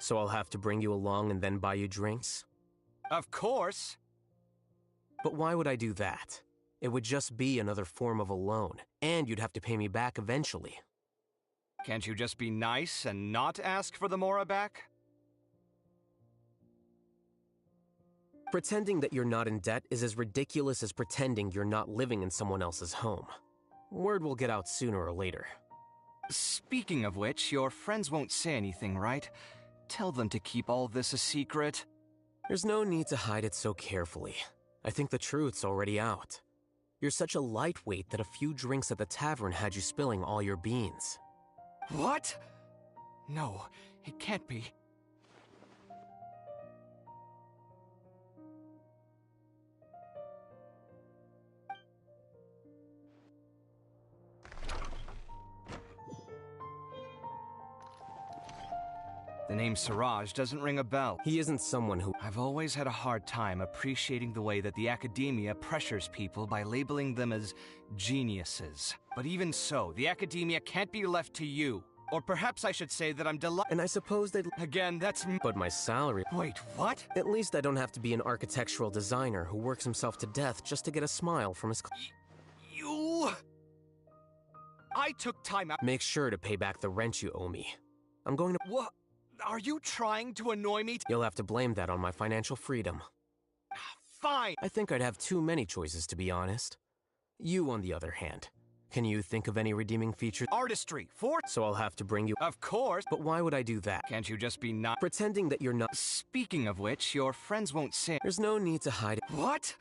So I'll have to bring you along and then buy you drinks? Of course. But why would I do that? It would just be another form of a loan, and you'd have to pay me back eventually. Can't you just be nice and not ask for the Mora back? Pretending that you're not in debt is as ridiculous as pretending you're not living in someone else's home. Word will get out sooner or later. Speaking of which, your friends won't say anything, right? Tell them to keep all this a secret. There's no need to hide it so carefully. I think the truth's already out. You're such a lightweight that a few drinks at the tavern had you spilling all your beans. What? No, it can't be. The name Siraj doesn't ring a bell. He isn't someone who... I've always had a hard time appreciating the way that the academia pressures people by labeling them as geniuses. But even so, the academia can't be left to you. Or perhaps I should say that I'm delighted. And I suppose they'd... Again, that's... But my salary... Wait, what? At least I don't have to be an architectural designer who works himself to death just to get a smile from his... You... I took time out... Make sure to pay back the rent you owe me. I'm going to... What? Are you trying to annoy me? You'll have to blame that on my financial freedom. Fine. I think I'd have too many choices, to be honest. You, on the other hand, can you think of any redeeming features? Artistry, for... So I'll have to bring you... Of course. But why would I do that? Can't you just be not... Pretending that you're not... Speaking of which, your friends won't say... There's no need to hide it. What?